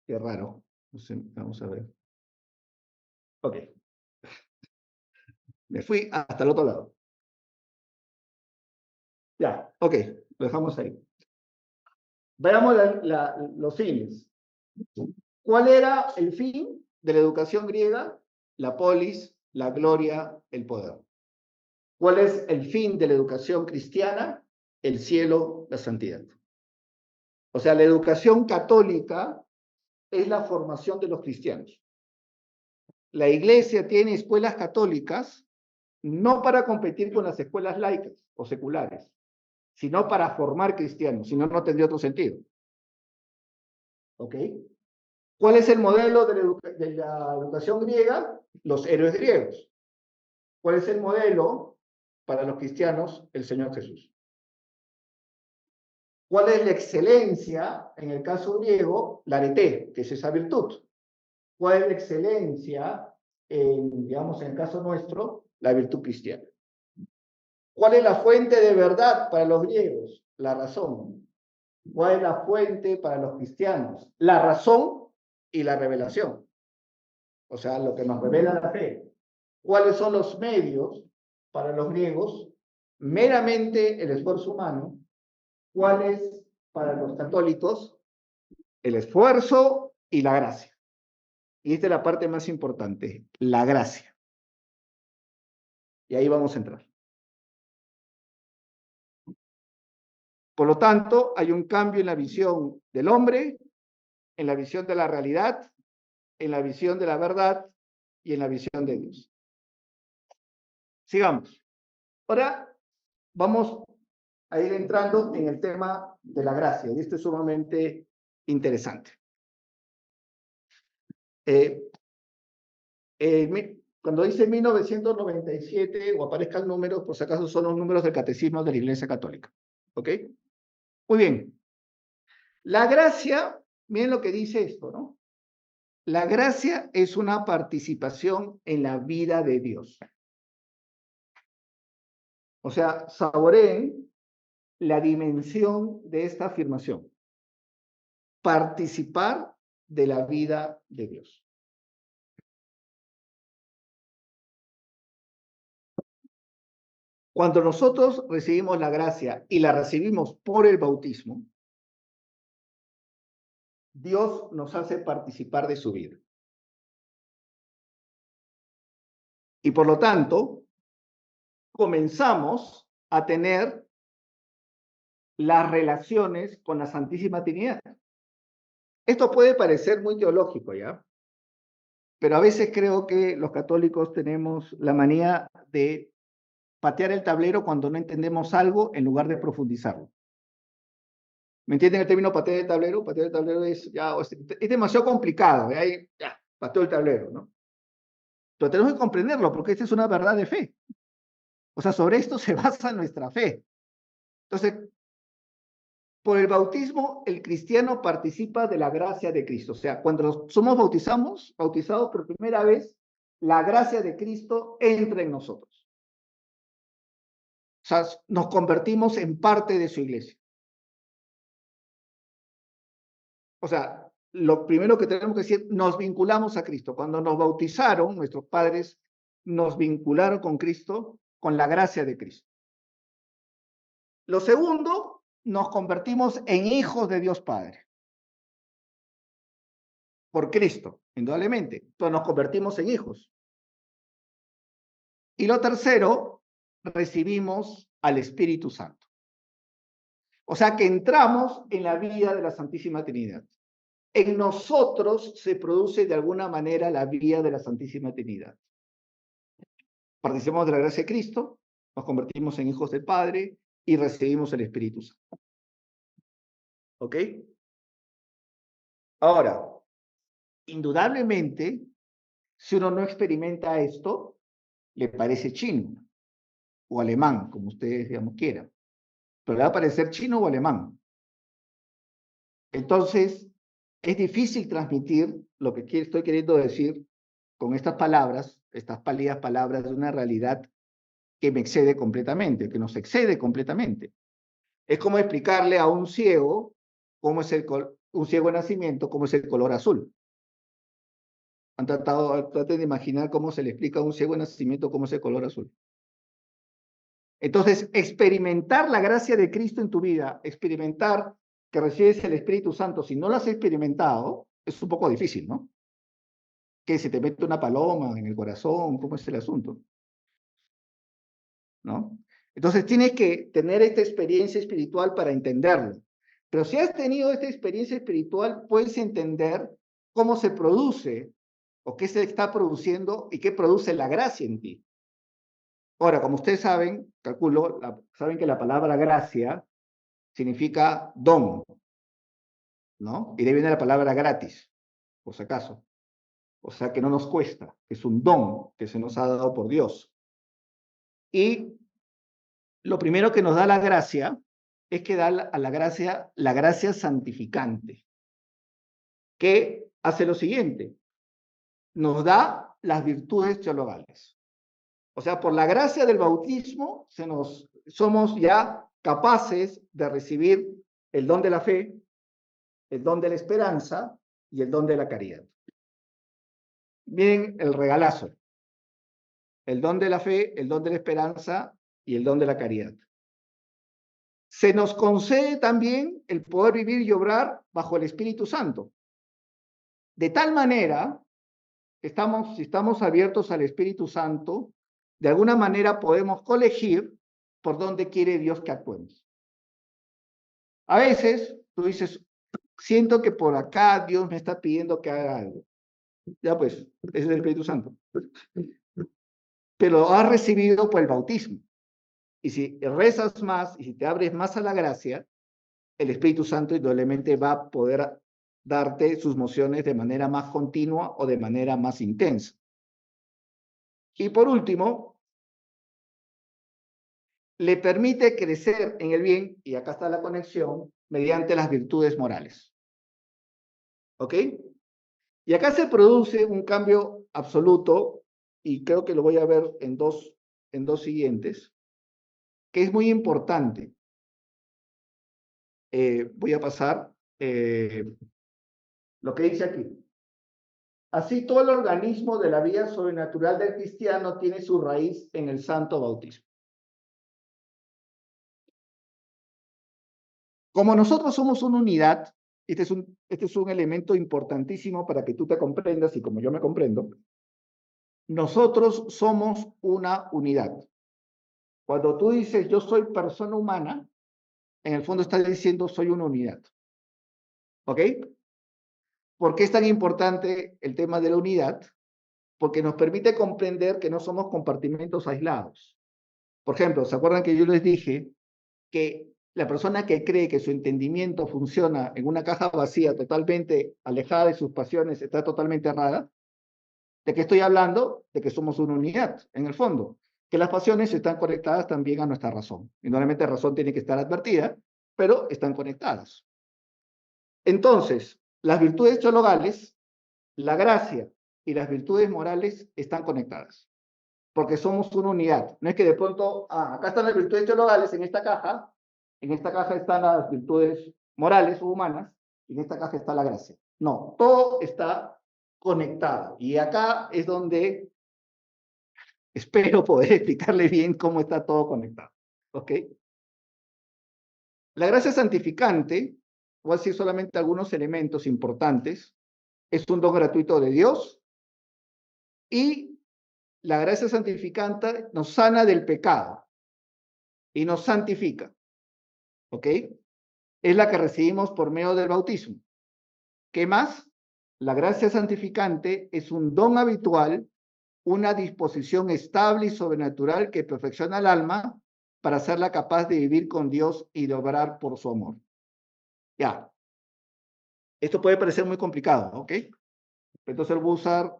qué raro, no sé, vamos a ver. Ok, me fui hasta el otro lado. Ya, ok, lo dejamos ahí. Veamos los fines. ¿Cuál era el fin de la educación griega? La polis, la gloria, el poder. ¿Cuál es el fin de la educación cristiana? El cielo, la santidad. O sea, la educación católica es la formación de los cristianos. la iglesia tiene escuelas católicas no para competir con las escuelas laicas o seculares, sino para formar cristianos, si no, no tendría otro sentido. ¿Ok? ¿Cuál es el modelo de la educación griega? Los héroes griegos. ¿Cuál es el modelo para los cristianos? El Señor Jesús. ¿Cuál es la excelencia en el caso griego? La arete, que es esa virtud. ¿Cuál es la excelencia digamos, en el caso nuestro? La virtud cristiana. ¿Cuál es la fuente de verdad para los griegos? La razón. ¿Cuál es la fuente para los cristianos? La razón y la revelación. O sea, lo que nos revela la fe. ¿Cuáles son los medios para los griegos? Meramente el esfuerzo humano. ¿Cuál es para los católicos? El esfuerzo y la gracia. Y esta es la parte más importante, la gracia. Y ahí vamos a entrar. Por lo tanto, hay un cambio en la visión del hombre, en la visión de la realidad, en la visión de la verdad y en la visión de Dios. Sigamos. Ahora vamos a ir entrando en el tema de la gracia, y esto es sumamente interesante. Cuando dice 1997 o aparezcan números, por si acaso son los números del Catecismo de la Iglesia Católica. ¿Ok? Muy bien. La gracia, miren lo que dice esto, ¿no? La gracia es una participación en la vida de Dios. O sea, saboreen la dimensión de esta afirmación. Participar de la vida de Dios. Cuando nosotros recibimos la gracia y la recibimos por el bautismo, Dios nos hace participar de su vida. Y por lo tanto, comenzamos a tener las relaciones con la Santísima Trinidad. Esto puede parecer muy teológico, ¿ya? Pero a veces creo que los católicos tenemos la manía de patear el tablero cuando no entendemos algo en lugar de profundizarlo. ¿Me entienden el término patear el tablero? Patear el tablero es, ya, es demasiado complicado, ahí, ya, pateó el tablero, ¿no? Pero tenemos que comprenderlo porque esta es una verdad de fe. O sea, sobre esto se basa nuestra fe. Entonces, por el bautismo, el cristiano participa de la gracia de Cristo. O sea, cuando somos bautizados por primera vez, la gracia de Cristo entra en nosotros. O sea, nos convertimos en parte de su iglesia. O sea, lo primero que tenemos que decir, nos vinculamos a Cristo. Cuando nos bautizaron, nuestros padres nos vincularon con Cristo, con la gracia de Cristo. Lo segundo, nos convertimos en hijos de Dios Padre. Por Cristo, indudablemente. Entonces nos convertimos en hijos. Y lo tercero, recibimos al Espíritu Santo. O sea que entramos en la vida de la Santísima Trinidad. En nosotros se produce de alguna manera la vida de la Santísima Trinidad. Participamos de la gracia de Cristo, nos convertimos en hijos del Padre y recibimos el Espíritu Santo. ¿Ok? Ahora, indudablemente, si uno no experimenta esto, le parece chino o alemán, como ustedes, digamos, quieran. Pero le va a parecer chino o alemán. Entonces, es difícil transmitir lo que estoy queriendo decir con estas palabras, estas pálidas palabras de una realidad que me excede completamente, que nos excede completamente. Es como explicarle a un ciego cómo es un ciego de nacimiento, cómo es el color azul. Traten de imaginar cómo se le explica a un ciego de nacimiento cómo es el color azul. Entonces, experimentar la gracia de Cristo en tu vida, experimentar que recibes el Espíritu Santo, si no lo has experimentado, es un poco difícil, ¿no? Que se te mete una paloma en el corazón, ¿cómo es el asunto? ¿No? Entonces tienes que tener esta experiencia espiritual para entenderlo. Pero si has tenido esta experiencia espiritual, puedes entender cómo se produce ¿O qué se está produciendo y qué produce la gracia en ti? Ahora, como ustedes saben, calculo, saben que la palabra gracia significa don, ¿no? Y de ahí viene la palabra gratis, por si acaso. O sea, que no nos cuesta, es un don que se nos ha dado por Dios. Y lo primero que nos da la gracia es que da a la gracia santificante, que hace lo siguiente, nos da las virtudes teologales. O sea, por la gracia del bautismo somos ya capaces de recibir el don de la fe, el don de la esperanza y el don de la caridad. Miren el regalazo. El don de la fe, el don de la esperanza y el don de la caridad. Se nos concede también el poder vivir y obrar bajo el Espíritu Santo. De tal manera que si estamos abiertos al Espíritu Santo, de alguna manera podemos colegir por dónde quiere Dios que actuemos. A veces tú dices, siento que por acá Dios me está pidiendo que haga algo. Ya pues, ese es el Espíritu Santo. Pero lo has recibido por el bautismo. Y si rezas más y si te abres más a la gracia, el Espíritu Santo indudablemente va a poder darte sus mociones de manera más continua o de manera más intensa. Y por último, le permite crecer en el bien, y acá está la conexión, mediante las virtudes morales. ¿Ok? Y acá se produce un cambio absoluto, y creo que lo voy a ver en dos siguientes, que es muy importante. Voy a pasar lo que dice aquí. Así, todo el organismo de la vida sobrenatural del cristiano tiene su raíz en el santo bautismo. Como nosotros somos una unidad, este es un elemento importantísimo para que tú te comprendas y como yo me comprendo, nosotros somos una unidad. Cuando tú dices yo soy persona humana, en el fondo estás diciendo soy una unidad. ¿Ok? ¿Por qué es tan importante el tema de la unidad? Porque nos permite comprender que no somos compartimentos aislados. Por ejemplo, ¿se acuerdan que yo les dije que la persona que cree que su entendimiento funciona en una caja vacía totalmente alejada de sus pasiones está totalmente errada? ¿De qué estoy hablando? De que somos una unidad, en el fondo. Que las pasiones están conectadas también a nuestra razón. Y normalmente la razón tiene que estar advertida, pero están conectadas. Entonces, las virtudes teologales, la gracia y las virtudes morales están conectadas. Porque somos una unidad. No es que de pronto, acá están las virtudes teologales en esta caja están las virtudes morales o humanas, y en esta caja está la gracia. No, todo está conectado. Y acá es donde espero poder explicarle bien cómo está todo conectado. ¿Ok? La gracia santificante, voy a decir solamente algunos elementos importantes, es un don gratuito de Dios y la gracia santificante nos sana del pecado y nos santifica. ¿Ok? Es la que recibimos por medio del bautismo. ¿Qué más? La gracia santificante es un don habitual, una disposición estable y sobrenatural que perfecciona al alma para hacerla capaz de vivir con Dios y de obrar por su amor. Ya. Esto puede parecer muy complicado, ¿ok? Entonces voy a usar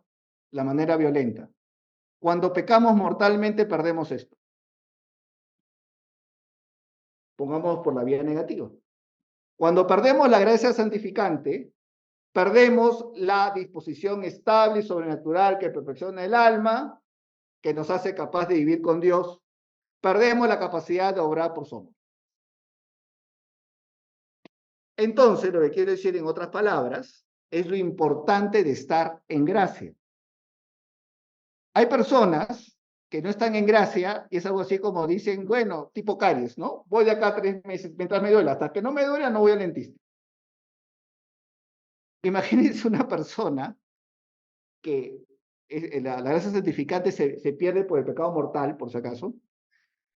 la manera violenta. Cuando pecamos mortalmente perdemos esto. Pongamos por la vía negativa. Cuando perdemos la gracia santificante, perdemos la disposición estable y sobrenatural que perfecciona el alma, que nos hace capaz de vivir con Dios. Perdemos la capacidad de obrar por su amor. Entonces, lo que quiero decir en otras palabras, es lo importante de estar en gracia. Hay personas que no están en gracia y es algo así como dicen, bueno, tipo caries, ¿no? Voy de acá 3 meses mientras me duele, hasta que no me duele no voy al dentista. Imagínense una persona que la gracia santificante se pierde por el pecado mortal, por si acaso,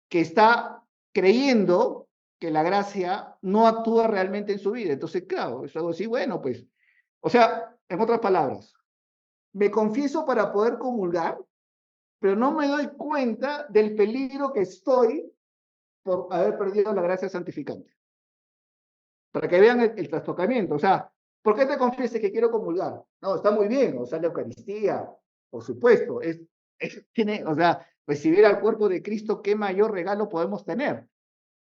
que está creyendo que la gracia no actúa realmente en su vida. Entonces, claro, es algo así, bueno, pues, o sea, en otras palabras, Me confieso para poder comulgar, pero no me doy cuenta del peligro que estoy por haber perdido la gracia santificante. Para que vean el trastocamiento. O sea, ¿por qué te confieses que quiero comulgar? No, está muy bien, o sea, la Eucaristía, por supuesto, tiene, o sea, recibir al cuerpo de Cristo, ¿qué mayor regalo podemos tener?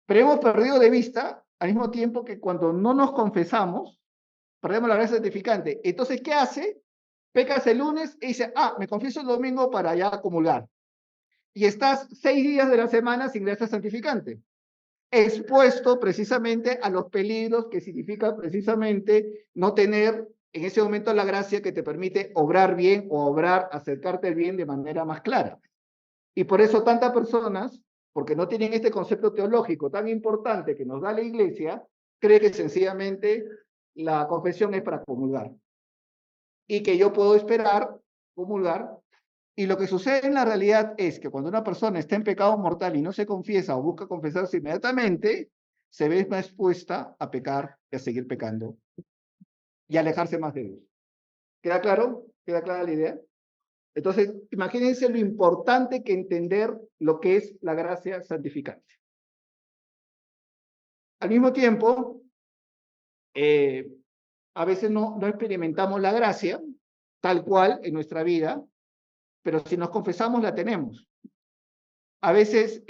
Pero hemos perdido de vista, al mismo tiempo que cuando no nos confesamos, perdemos la gracia santificante. Entonces, ¿qué hace? Pecas el lunes y dice, me confieso el domingo para ya comulgar. Y estás 6 días de la semana sin gracia santificante, expuesto precisamente a los peligros que significa precisamente no tener en ese momento la gracia que te permite obrar bien o acercarte al bien de manera más clara. Y por eso tantas personas, porque no tienen este concepto teológico tan importante que nos da la Iglesia, creen que sencillamente la confesión es para comulgar. Y que yo puedo esperar comulgar. Y lo que sucede en la realidad es que cuando una persona está en pecado mortal y no se confiesa o busca confesarse inmediatamente, se ve más expuesta a pecar y a seguir pecando y alejarse más de Dios. ¿Queda claro? ¿Queda clara la idea? Entonces, imagínense lo importante que entender lo que es la gracia santificante. Al mismo tiempo, a veces no experimentamos la gracia tal cual en nuestra vida, pero si nos confesamos la tenemos. A veces,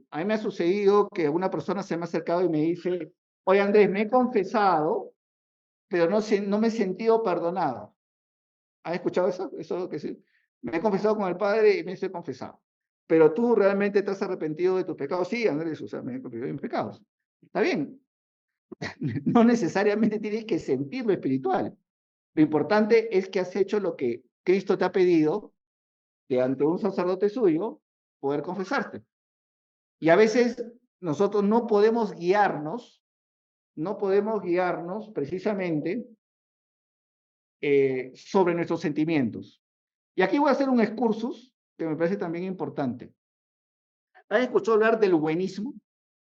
a mí me ha sucedido que una persona se me ha acercado y me dice, oye Andrés, me he confesado, pero no me he sentido perdonado. ¿Has escuchado eso? Eso que sí. Me he confesado con el Padre y me he confesado. Pero tú realmente te has arrepentido de tus pecados. Sí, Andrés, o sea, me he confesado de mis pecados. Está bien. No necesariamente tienes que sentir lo espiritual. Lo importante es que has hecho lo que Cristo te ha pedido de ante un sacerdote suyo, poder confesarte. Y a veces nosotros no podemos guiarnos precisamente sobre nuestros sentimientos. Y aquí voy a hacer un excursus que me parece también importante. ¿Han escuchado hablar del buenismo?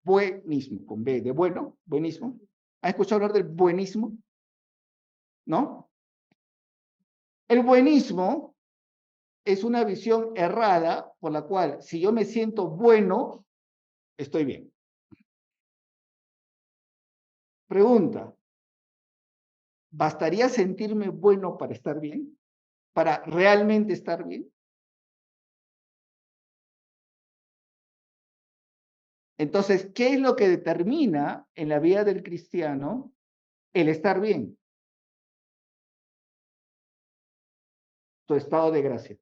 Buenismo, con B, de bueno, buenismo. ¿Han escuchado hablar del buenismo? ¿No? El buenismo es una visión errada por la cual si yo me siento bueno, estoy bien. Pregunta, ¿bastaría sentirme bueno para estar bien? ¿Para realmente estar bien? Entonces, ¿qué es lo que determina en la vida del cristiano el estar bien? Tu estado de gracia.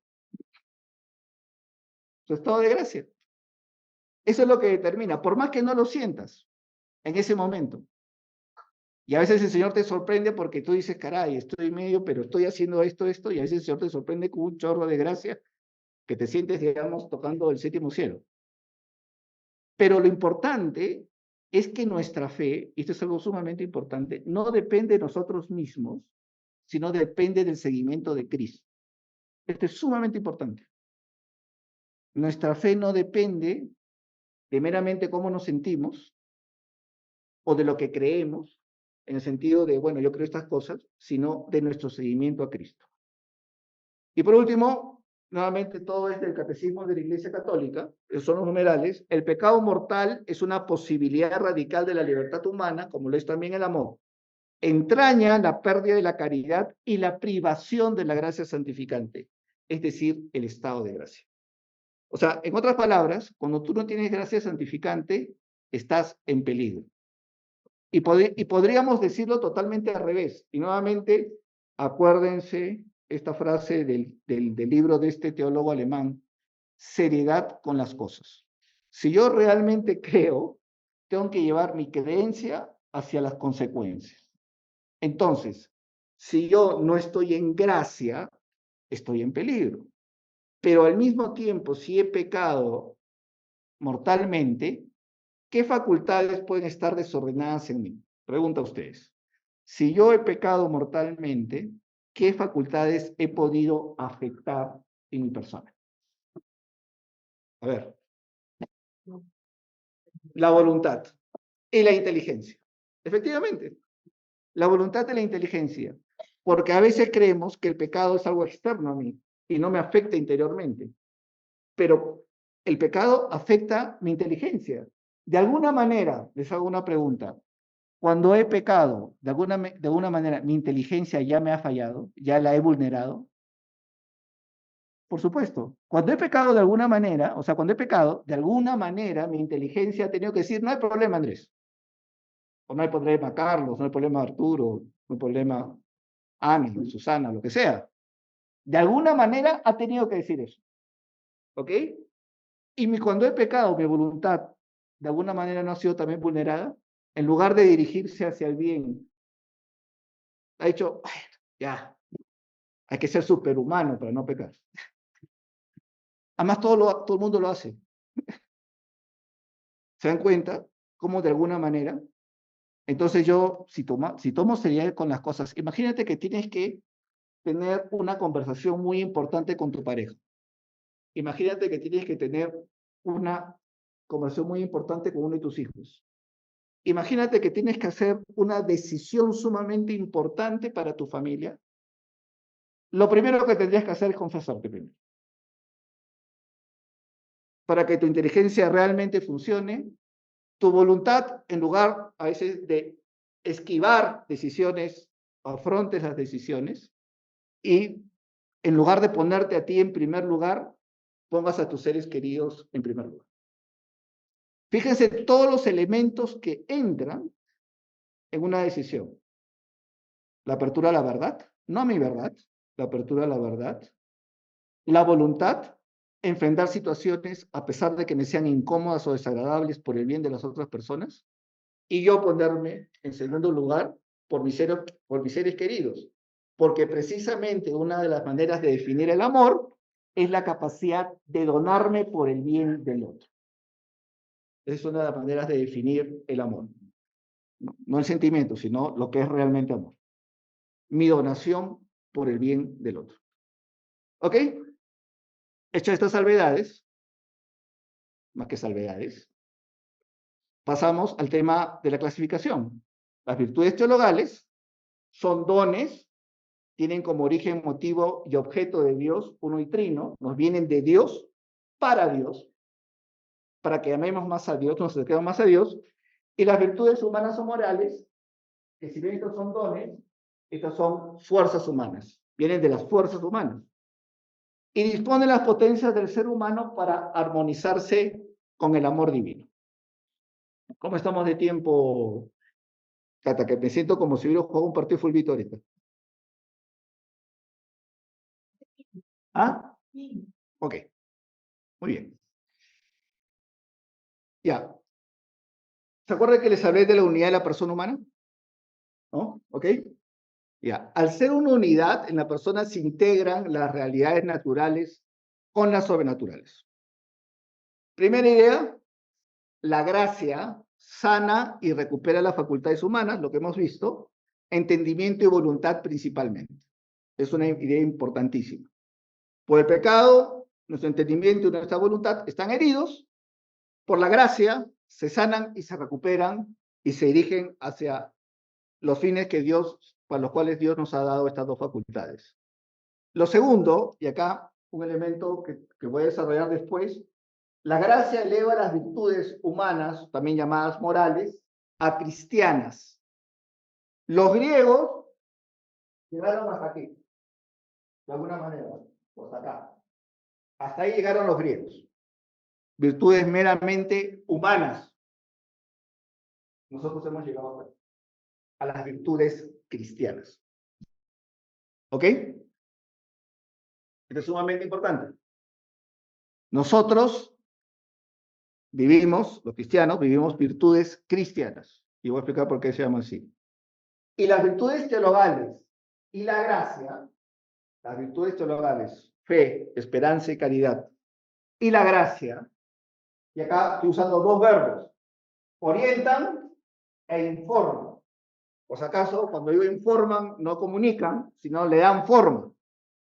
Tu estado de gracia. Eso es lo que determina, por más que no lo sientas en ese momento. Y a veces el Señor te sorprende porque tú dices, caray, estoy medio, pero estoy haciendo esto, y a veces el Señor te sorprende con un chorro de gracia que te sientes, digamos, tocando el séptimo cielo. Pero lo importante es que nuestra fe, y esto es algo sumamente importante, no depende de nosotros mismos, sino depende del seguimiento de Cristo. Esto es sumamente importante. Nuestra fe no depende de meramente cómo nos sentimos o de lo que creemos, en el sentido de, bueno, yo creo estas cosas, sino de nuestro seguimiento a Cristo. Y por último, nuevamente todo es del Catecismo de la Iglesia Católica, son los numerales. El pecado mortal es una posibilidad radical de la libertad humana, como lo es también el amor. Entraña la pérdida de la caridad y la privación de la gracia santificante, es decir, el estado de gracia. O sea, en otras palabras, cuando tú no tienes gracia santificante, estás en peligro. Y podríamos decirlo totalmente al revés. Y nuevamente, acuérdense esta frase del libro de este teólogo alemán, seriedad con las cosas. Si yo realmente creo, tengo que llevar mi creencia hacia las consecuencias. Entonces, si yo no estoy en gracia, estoy en peligro. Pero al mismo tiempo, si he pecado mortalmente, ¿qué facultades pueden estar desordenadas en mí? Pregunta a ustedes. Si yo he pecado mortalmente, ¿qué facultades he podido afectar en mi persona? A ver, la voluntad y la inteligencia. Efectivamente, la voluntad y la inteligencia. Porque a veces creemos que el pecado es algo externo a mí y no me afecta interiormente. Pero el pecado afecta mi inteligencia. De alguna manera, les hago una pregunta. Cuando he pecado, de alguna manera, mi inteligencia ya me ha fallado, ya la he vulnerado. Por supuesto, cuando he pecado de alguna manera, o sea, cuando he pecado, de alguna manera mi inteligencia ha tenido que decir, no hay problema, Andrés, o no hay problema, Carlos, no hay problema, Arturo, no hay problema, Ana, Susana, lo que sea. De alguna manera ha tenido que decir eso, ¿ok? Cuando he pecado, mi voluntad, de alguna manera no ha sido también vulnerada, en lugar de dirigirse hacia el bien, ha dicho, ya, hay que ser superhumano para no pecar. Además, todo el mundo lo hace. ¿Se dan cuenta cómo de alguna manera? Entonces yo, si tomo seriedad con las cosas, imagínate que tienes que tener una conversación muy importante con tu pareja. Imagínate que tienes que tener una conversación muy importante con uno de tus hijos. Imagínate que tienes que hacer una decisión sumamente importante para tu familia. Lo primero que tendrías que hacer es confesarte primero. Para que tu inteligencia realmente funcione, tu voluntad, en lugar a veces de esquivar decisiones, afrontes las decisiones y en lugar de ponerte a ti en primer lugar, pongas a tus seres queridos en primer lugar. Fíjense todos los elementos que entran en una decisión. La apertura a la verdad, no a mi verdad, la apertura a la verdad, la voluntad, enfrentar situaciones a pesar de que me sean incómodas o desagradables por el bien de las otras personas, y yo ponerme en segundo lugar por mis seres queridos, porque precisamente una de las maneras de definir el amor es la capacidad de donarme por el bien del otro. Esa es una de las maneras de definir el amor. No el sentimiento, sino lo que es realmente amor. Mi donación por el bien del otro. ¿Ok? Hechas estas salvedades, más que salvedades, pasamos al tema de la clasificación. Las virtudes teologales son dones, tienen como origen, motivo y objeto de Dios, uno y trino, nos vienen de Dios para Dios, para que amemos más a Dios, nos acerquemos más a Dios, y las virtudes humanas o morales, que si bien estos son dones, estas son fuerzas humanas, vienen de las fuerzas humanas, y disponen las potencias del ser humano para armonizarse con el amor divino. ¿Cómo estamos de tiempo, Cata? Que me siento como si hubiera jugado un partido de fútbol ahorita. ¿Ah? Ok, muy bien. Ya. ¿Se acuerdan que les hablé de la unidad de la persona humana? ¿No? ¿Ok? Ya. Al ser una unidad, en la persona se integran las realidades naturales con las sobrenaturales. Primera idea, la gracia sana y recupera las facultades humanas, lo que hemos visto, entendimiento y voluntad principalmente. Es una idea importantísima. Por el pecado, nuestro entendimiento y nuestra voluntad están heridos. Por la gracia, se sanan y se recuperan y se dirigen hacia los fines que Dios, para los cuales Dios nos ha dado estas dos facultades. Lo segundo, y acá un elemento que voy a desarrollar después, la gracia eleva las virtudes humanas, también llamadas morales, a cristianas. Los griegos llegaron hasta aquí, de alguna manera, hasta acá. Hasta ahí llegaron los griegos. Virtudes meramente humanas. Nosotros hemos llegado a las virtudes cristianas. ¿Ok? Esto es sumamente importante. Nosotros vivimos, los cristianos, vivimos virtudes cristianas. Y voy a explicar por qué se llama así. Y las virtudes teologales y la gracia, las virtudes teologales, fe, esperanza y caridad, y la gracia, y acá estoy usando dos verbos, orientan e informan. Por si acaso, cuando digo informan, no comunican, sino le dan forma,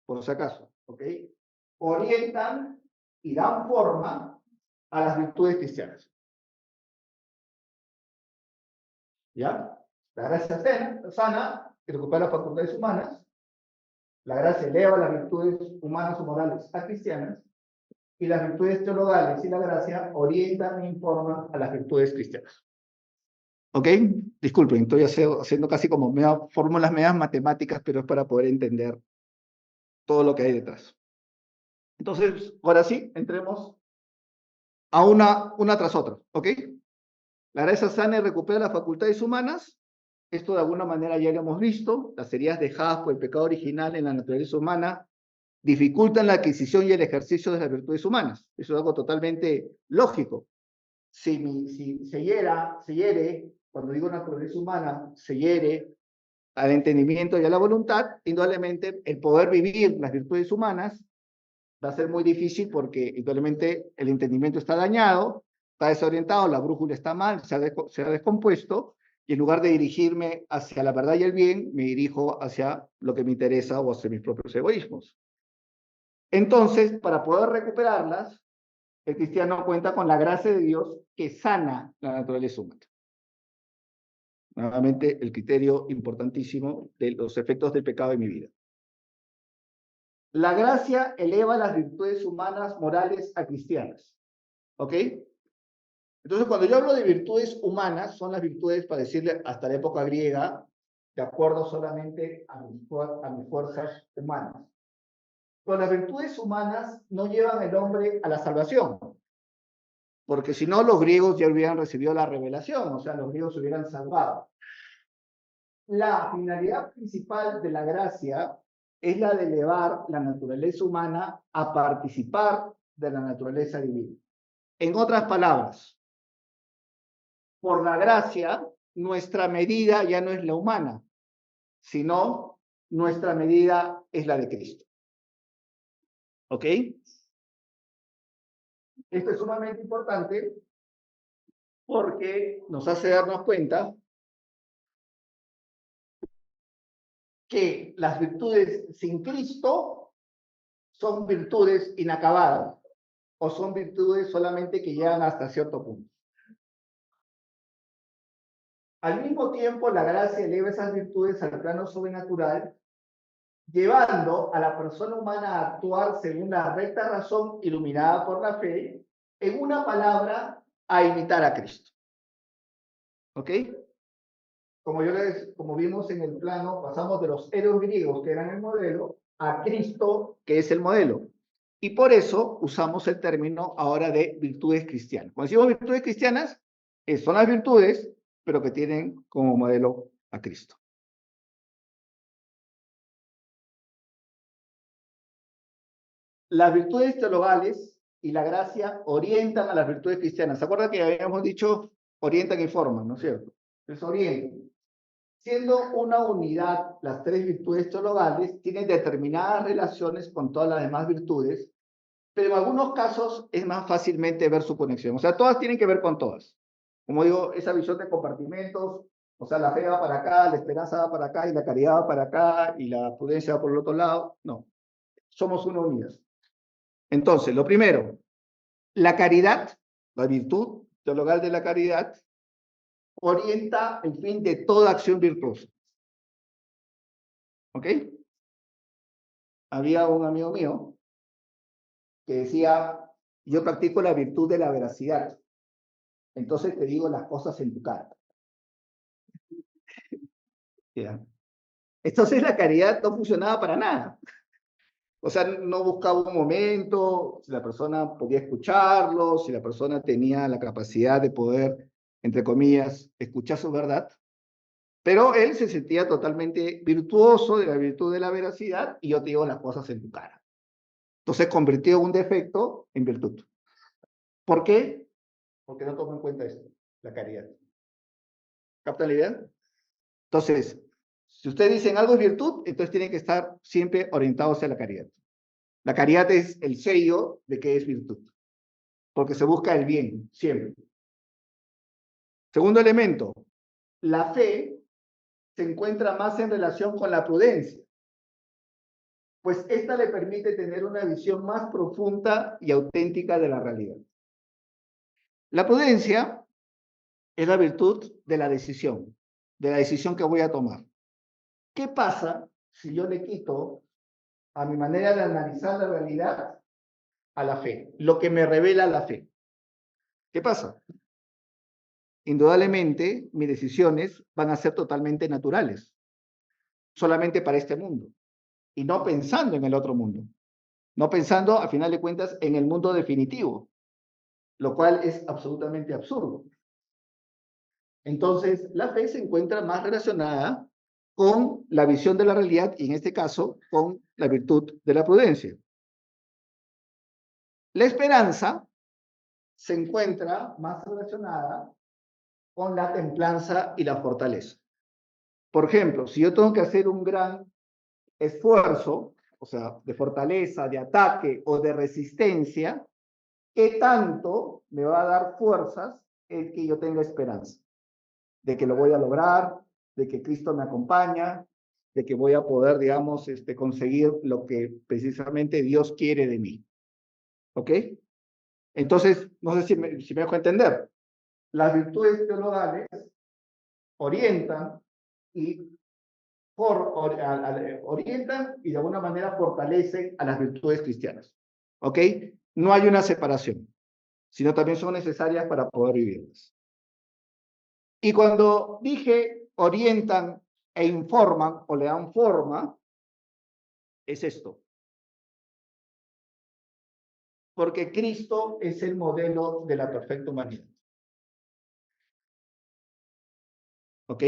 por si acaso, ¿ok? Orientan y dan forma a las virtudes cristianas. ¿Ya? La gracia sana y recupera las facultades humanas, La gracia eleva las virtudes humanas o morales a cristianas, y las virtudes teologales y la gracia orientan e informan a las virtudes cristianas. ¿Ok? Disculpen, estoy haciendo casi como fórmulas medias matemáticas, pero es para poder entender todo lo que hay detrás. Entonces, ahora sí, entremos a una tras otra, ¿ok? La gracia sana y recupera las facultades humanas. Esto de alguna manera ya lo hemos visto. Las heridas dejadas por el pecado original en la naturaleza humana dificultan la adquisición y el ejercicio de las virtudes humanas. Eso es algo totalmente lógico. Si se hiere, cuando digo naturaleza humana, se hiere al entendimiento y a la voluntad, indudablemente el poder vivir las virtudes humanas va a ser muy difícil porque indudablemente el entendimiento está dañado, está desorientado, la brújula está mal, se ha descompuesto, y en lugar de dirigirme hacia la verdad y el bien, me dirijo hacia lo que me interesa o hacia mis propios egoísmos. Entonces, para poder recuperarlas, el cristiano cuenta con la gracia de Dios que sana la naturaleza humana. Nuevamente, el criterio importantísimo de los efectos del pecado en mi vida. La gracia eleva las virtudes humanas morales a cristianas. ¿Ok? Entonces, cuando yo hablo de virtudes humanas, son las virtudes, para decirle, hasta la época griega, de acuerdo solamente a mis fuerzas humanas. Pero las virtudes humanas no llevan al hombre a la salvación, porque si no, los griegos ya hubieran recibido la revelación, o sea, los griegos se hubieran salvado. La finalidad principal de la gracia es la de elevar la naturaleza humana a participar de la naturaleza divina. En otras palabras, por la gracia, nuestra medida ya no es la humana, sino nuestra medida es la de Cristo. ¿Ok? Esto es sumamente importante porque nos hace darnos cuenta que las virtudes sin Cristo son virtudes inacabadas o son virtudes solamente que llegan hasta cierto punto. Al mismo tiempo, la gracia eleva esas virtudes al plano sobrenatural, llevando a la persona humana a actuar según la recta razón iluminada por la fe, en una palabra, a imitar a Cristo. ¿Ok? Como vimos en el plano, pasamos de los héroes griegos, que eran el modelo, a Cristo, que es el modelo. Y por eso usamos el término ahora de virtudes cristianas. Cuando decimos virtudes cristianas, son las virtudes, pero que tienen como modelo a Cristo. Las virtudes teologales y la gracia orientan a las virtudes cristianas. ¿Se acuerdan que habíamos dicho orientan y forman, ¿no es cierto? Entonces orientan. Siendo una unidad, las tres virtudes teologales tienen determinadas relaciones con todas las demás virtudes, pero en algunos casos es más fácilmente ver su conexión. O sea, todas tienen que ver con todas. Como digo, esa visión de compartimentos, o sea, la fe va para acá, la esperanza va para acá, y la caridad va para acá, y la prudencia va por el otro lado. No, somos una unidad. Entonces, lo primero, la caridad, la virtud teologal de la caridad, orienta el fin de toda acción virtuosa. ¿Ok? Había un amigo mío que decía, yo practico la virtud de la veracidad, entonces te digo las cosas en tu cara. ¿Ya? Entonces la caridad no funcionaba para nada. O sea, no buscaba un momento, si la persona podía escucharlo, si la persona tenía la capacidad de poder, entre comillas, escuchar su verdad. Pero él se sentía totalmente virtuoso de la virtud de la veracidad y yo te digo las cosas en tu cara. Entonces convirtió un defecto en virtud. ¿Por qué? Porque no toma en cuenta esto, la caridad. ¿Captan la idea? Entonces, si ustedes dicen algo es virtud, entonces tienen que estar siempre orientados hacia la caridad. La caridad es el sello de que es virtud, porque se busca el bien, siempre. Segundo elemento, la fe se encuentra más en relación con la prudencia, pues esta le permite tener una visión más profunda y auténtica de la realidad. La prudencia es la virtud de la decisión que voy a tomar. ¿Qué pasa si yo le quito a mi manera de analizar la realidad, a la fe, lo que me revela la fe. ¿Qué pasa? Indudablemente, mis decisiones van a ser totalmente naturales, solamente para este mundo, y no pensando en el otro mundo, no pensando, a final de cuentas, en el mundo definitivo, lo cual es absolutamente absurdo. Entonces, la fe se encuentra más relacionada con la visión de la realidad y en este caso con la virtud de la prudencia. La esperanza se encuentra más relacionada con la templanza y la fortaleza. Por ejemplo, si yo tengo que hacer un gran esfuerzo, o sea, de fortaleza, de ataque o de resistencia, ¿qué tanto me va a dar fuerzas el que yo tenga esperanza? De que lo voy a lograr, de que Cristo me acompaña, de que voy a poder, digamos, conseguir lo que precisamente Dios quiere de mí. ¿Ok? Entonces, no sé si me dejo entender. Las virtudes teologales orientan y orientan y de alguna manera fortalecen a las virtudes cristianas. ¿Ok? No hay una separación, sino también son necesarias para poder vivirlas. Y cuando dije orientan e informan o le dan forma, es esto. Porque Cristo es el modelo de la perfecta humanidad. ¿Ok?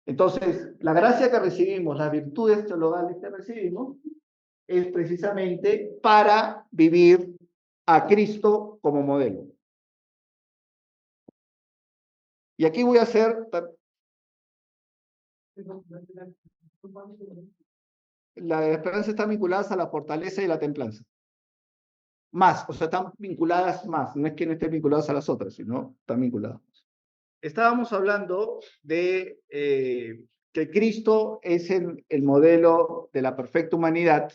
Entonces, la gracia que recibimos, las virtudes teologales que recibimos, es precisamente para vivir a Cristo como modelo. Y aquí voy a hacer... La esperanza está vinculada a la fortaleza y la templanza. Más, o sea, están vinculadas más. No es que no estén vinculadas a las otras, sino están vinculadas. Estábamos hablando de que Cristo es el modelo de la perfecta humanidad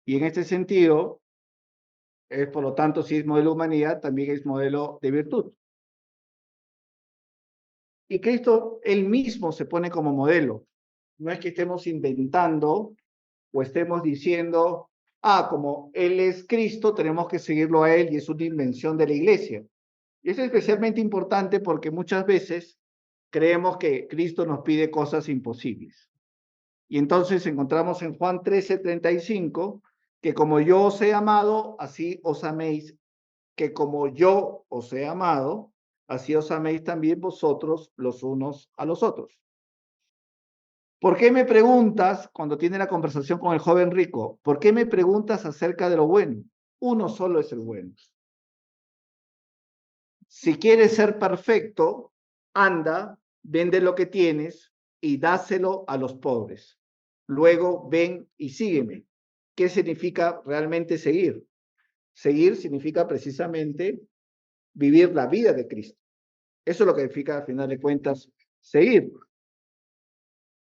y en este sentido, por lo tanto, si es modelo de humanidad, también es modelo de virtud. Y Cristo él mismo se pone como modelo. No es que estemos inventando o estemos diciendo, como Él es Cristo, tenemos que seguirlo a Él y es una invención de la iglesia. Y es especialmente importante porque muchas veces creemos que Cristo nos pide cosas imposibles. Y entonces encontramos en Juan 13:35 que como yo os he amado, así os améis, que como yo os he amado, así os améis también vosotros los unos a los otros. ¿Por qué me preguntas, cuando tiene la conversación con el joven rico, por qué me preguntas acerca de lo bueno? Uno solo es el bueno. Si quieres ser perfecto, anda, vende lo que tienes y dáselo a los pobres. Luego ven y sígueme. ¿Qué significa realmente seguir? Seguir significa precisamente vivir la vida de Cristo. Eso es lo que significa, al final de cuentas, seguir.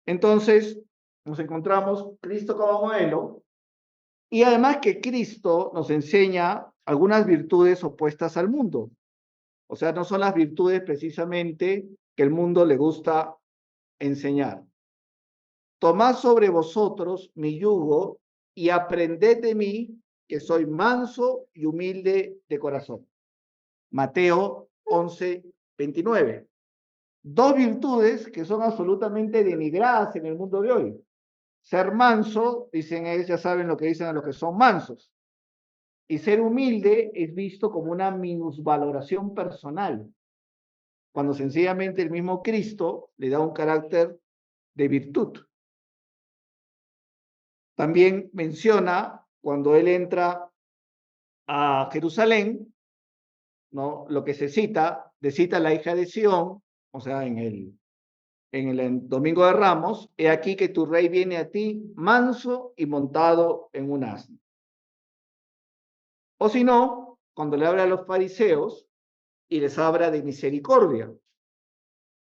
Entonces, nos encontramos Cristo como modelo y además que Cristo nos enseña algunas virtudes opuestas al mundo. O sea, no son las virtudes precisamente que el mundo le gusta enseñar. Tomad sobre vosotros mi yugo y aprended de mí, que soy manso y humilde de corazón. Mateo 11:29. Dos virtudes que son absolutamente denigradas en el mundo de hoy. Ser manso, dicen ellos, ya saben lo que dicen a los que son mansos. Y ser humilde es visto como una minusvaloración personal, cuando sencillamente el mismo Cristo le da un carácter de virtud. También menciona cuando él entra a Jerusalén, ¿no? Lo que se cita, de cita la hija de Sión, o sea, en el Domingo de Ramos, he aquí que tu rey viene a ti manso y montado en un asno. O si no, cuando le habla a los fariseos y les habla de misericordia.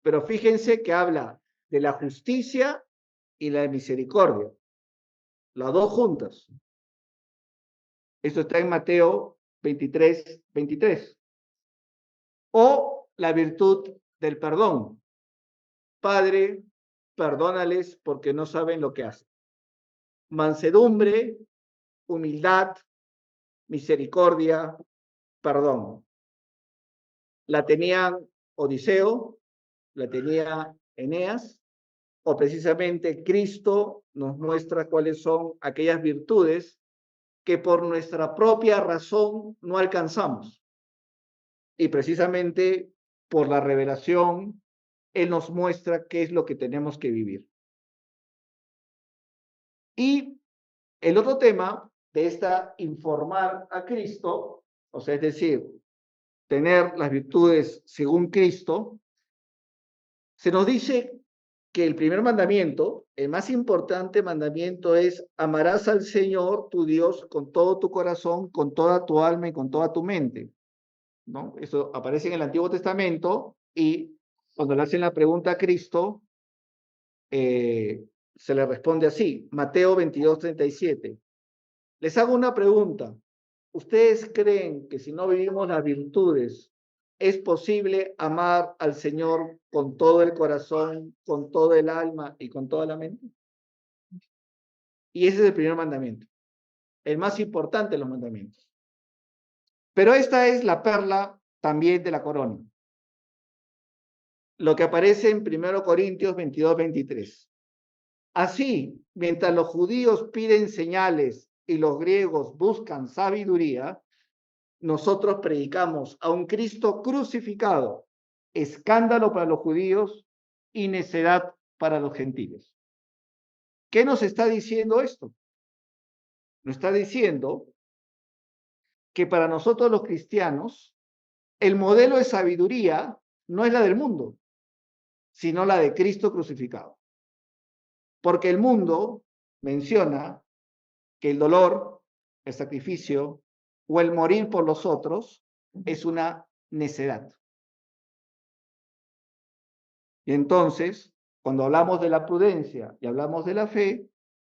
Pero fíjense que habla de la justicia y la misericordia, las dos juntas. Esto está en Mateo 23:23. O la virtud del perdón. Padre, perdónales porque no saben lo que hacen. mansedumbre, humildad, misericordia, perdón. La tenían Odiseo, la tenía Eneas, o precisamente Cristo nos muestra cuáles son aquellas virtudes que por nuestra propia razón no alcanzamos. Y precisamente por la revelación, Él nos muestra qué es lo que tenemos que vivir. Y el otro tema de esta informar a Cristo, o sea, es decir, tener las virtudes según Cristo, se nos dice que el primer mandamiento, el más importante mandamiento es: amarás al Señor tu Dios con todo tu corazón, con toda tu alma y con toda tu mente, ¿no? Eso aparece en el Antiguo Testamento, y cuando le hacen la pregunta a Cristo, se le responde así, Mateo 22:37. Les hago una pregunta. ¿Ustedes creen que si no vivimos las virtudes, es posible amar al Señor con todo el corazón, con todo el alma y con toda la mente? Y ese es el primer mandamiento, el más importante de los mandamientos. Pero esta es la perla también de la corona. Lo que aparece en 1 Corintios 22:23. Así, mientras los judíos piden señales y los griegos buscan sabiduría, nosotros predicamos a un Cristo crucificado, escándalo para los judíos y necedad para los gentiles. ¿Qué nos está diciendo esto? Nos está diciendo que para nosotros los cristianos, el modelo de sabiduría no es la del mundo, sino la de Cristo crucificado. Porque el mundo menciona que el dolor, el sacrificio o el morir por los otros es una necedad. Y entonces, cuando hablamos de la prudencia y hablamos de la fe,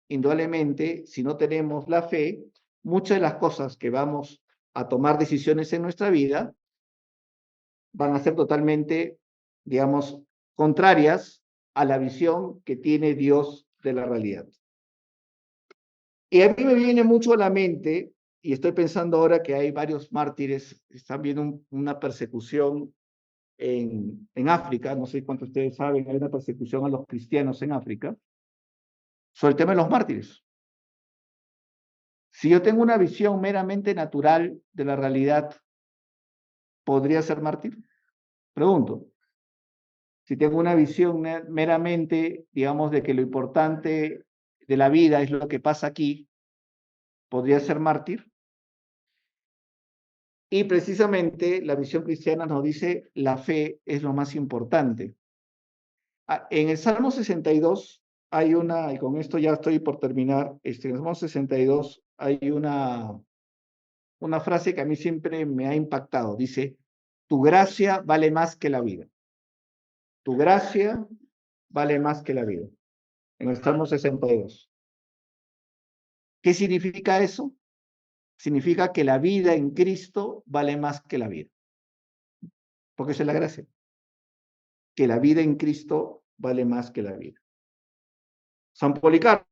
indudablemente, si no tenemos la fe, muchas de las cosas que vamos a tomar decisiones en nuestra vida van a ser totalmente, digamos, contrarias a la visión que tiene Dios de la realidad. Y a mí me viene mucho a la mente, y estoy pensando ahora que hay varios mártires, están viendo una persecución en África, no sé cuántos de ustedes saben, hay una persecución a los cristianos en África, sobre el tema de los mártires. Si yo tengo una visión meramente natural de la realidad, ¿podría ser mártir? Pregunto. Si tengo una visión meramente, digamos, de que lo importante de la vida es lo que pasa aquí, ¿podría ser mártir? Y precisamente la visión cristiana nos dice la fe es lo más importante. En el Salmo 62 hay una, y con esto ya estoy por terminar, en el Salmo 62 hay una frase que a mí siempre me ha impactado. Dice, tu gracia vale más que la vida. Tu gracia vale más que la vida. En el Salmo 62. ¿Qué significa eso? Significa que la vida en Cristo vale más que la vida. Porque esa es la gracia. Que la vida en Cristo vale más que la vida. San Policarpo,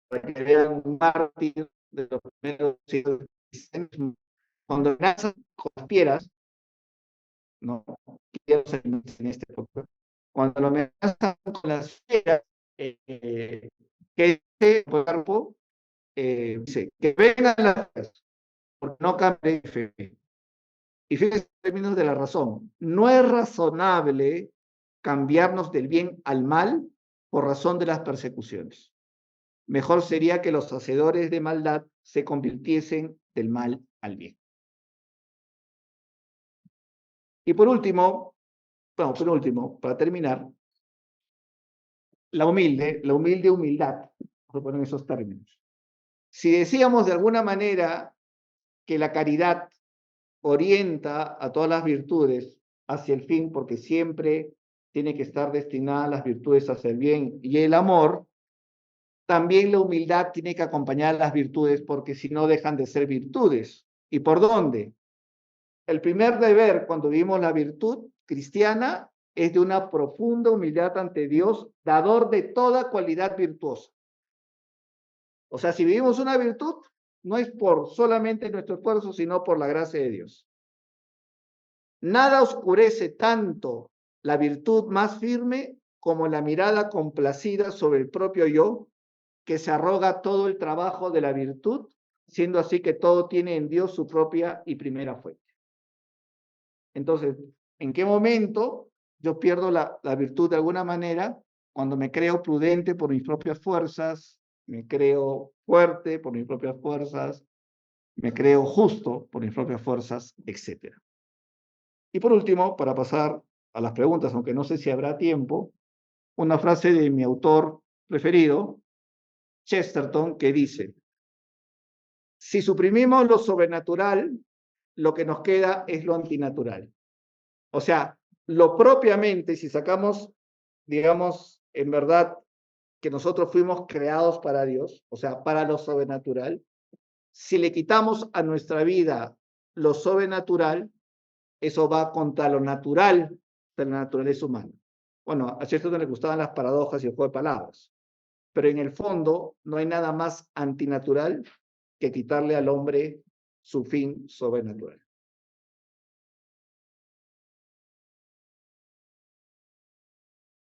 para que vean un mártir de los primeros siglos cristianos, cuando amenazan con las piedras, no quiero ser en este podcast, cuando lo amenazan con las piedras, que dice Policarpo, dice que vengan las piedras, porque no cambie de fe. Y fíjense en términos de la razón, no es razonable cambiarnos del bien al mal por razón de las persecuciones. Mejor sería que los hacedores de maldad se convirtiesen del mal al bien. Y por último, para terminar, la humilde humildad, por poner esos términos. Si decíamos de alguna manera que la caridad orienta a todas las virtudes hacia el fin, porque siempre tiene que estar destinada a las virtudes hacia el bien y el amor, también la humildad tiene que acompañar a las virtudes, porque si no dejan de ser virtudes. ¿Y por dónde? El primer deber cuando vivimos la virtud cristiana es de una profunda humildad ante Dios, dador de toda cualidad virtuosa. O sea, si vivimos una virtud, no es por solamente nuestro esfuerzo, sino por la gracia de Dios. Nada oscurece tanto la virtud más firme como la mirada complacida sobre el propio yo, que se arroga todo el trabajo de la virtud, siendo así que todo tiene en Dios su propia y primera fuente. Entonces, ¿en qué momento yo pierdo la virtud de alguna manera? Cuando me creo prudente por mis propias fuerzas, me creo fuerte por mis propias fuerzas, me creo justo por mis propias fuerzas, etc. Y por último, para pasar a las preguntas, aunque no sé si habrá tiempo, una frase de mi autor preferido, Chesterton, que dice: si suprimimos lo sobrenatural, lo que nos queda es lo antinatural. O sea, lo propiamente, si sacamos, digamos, en verdad que nosotros fuimos creados para Dios, o sea, para lo sobrenatural, si le quitamos a nuestra vida lo sobrenatural, eso va contra lo natural de la naturaleza humana. Bueno, a Chesterton le gustaban las paradojas y el juego de palabras, pero en el fondo no hay nada más antinatural que quitarle al hombre su fin sobrenatural.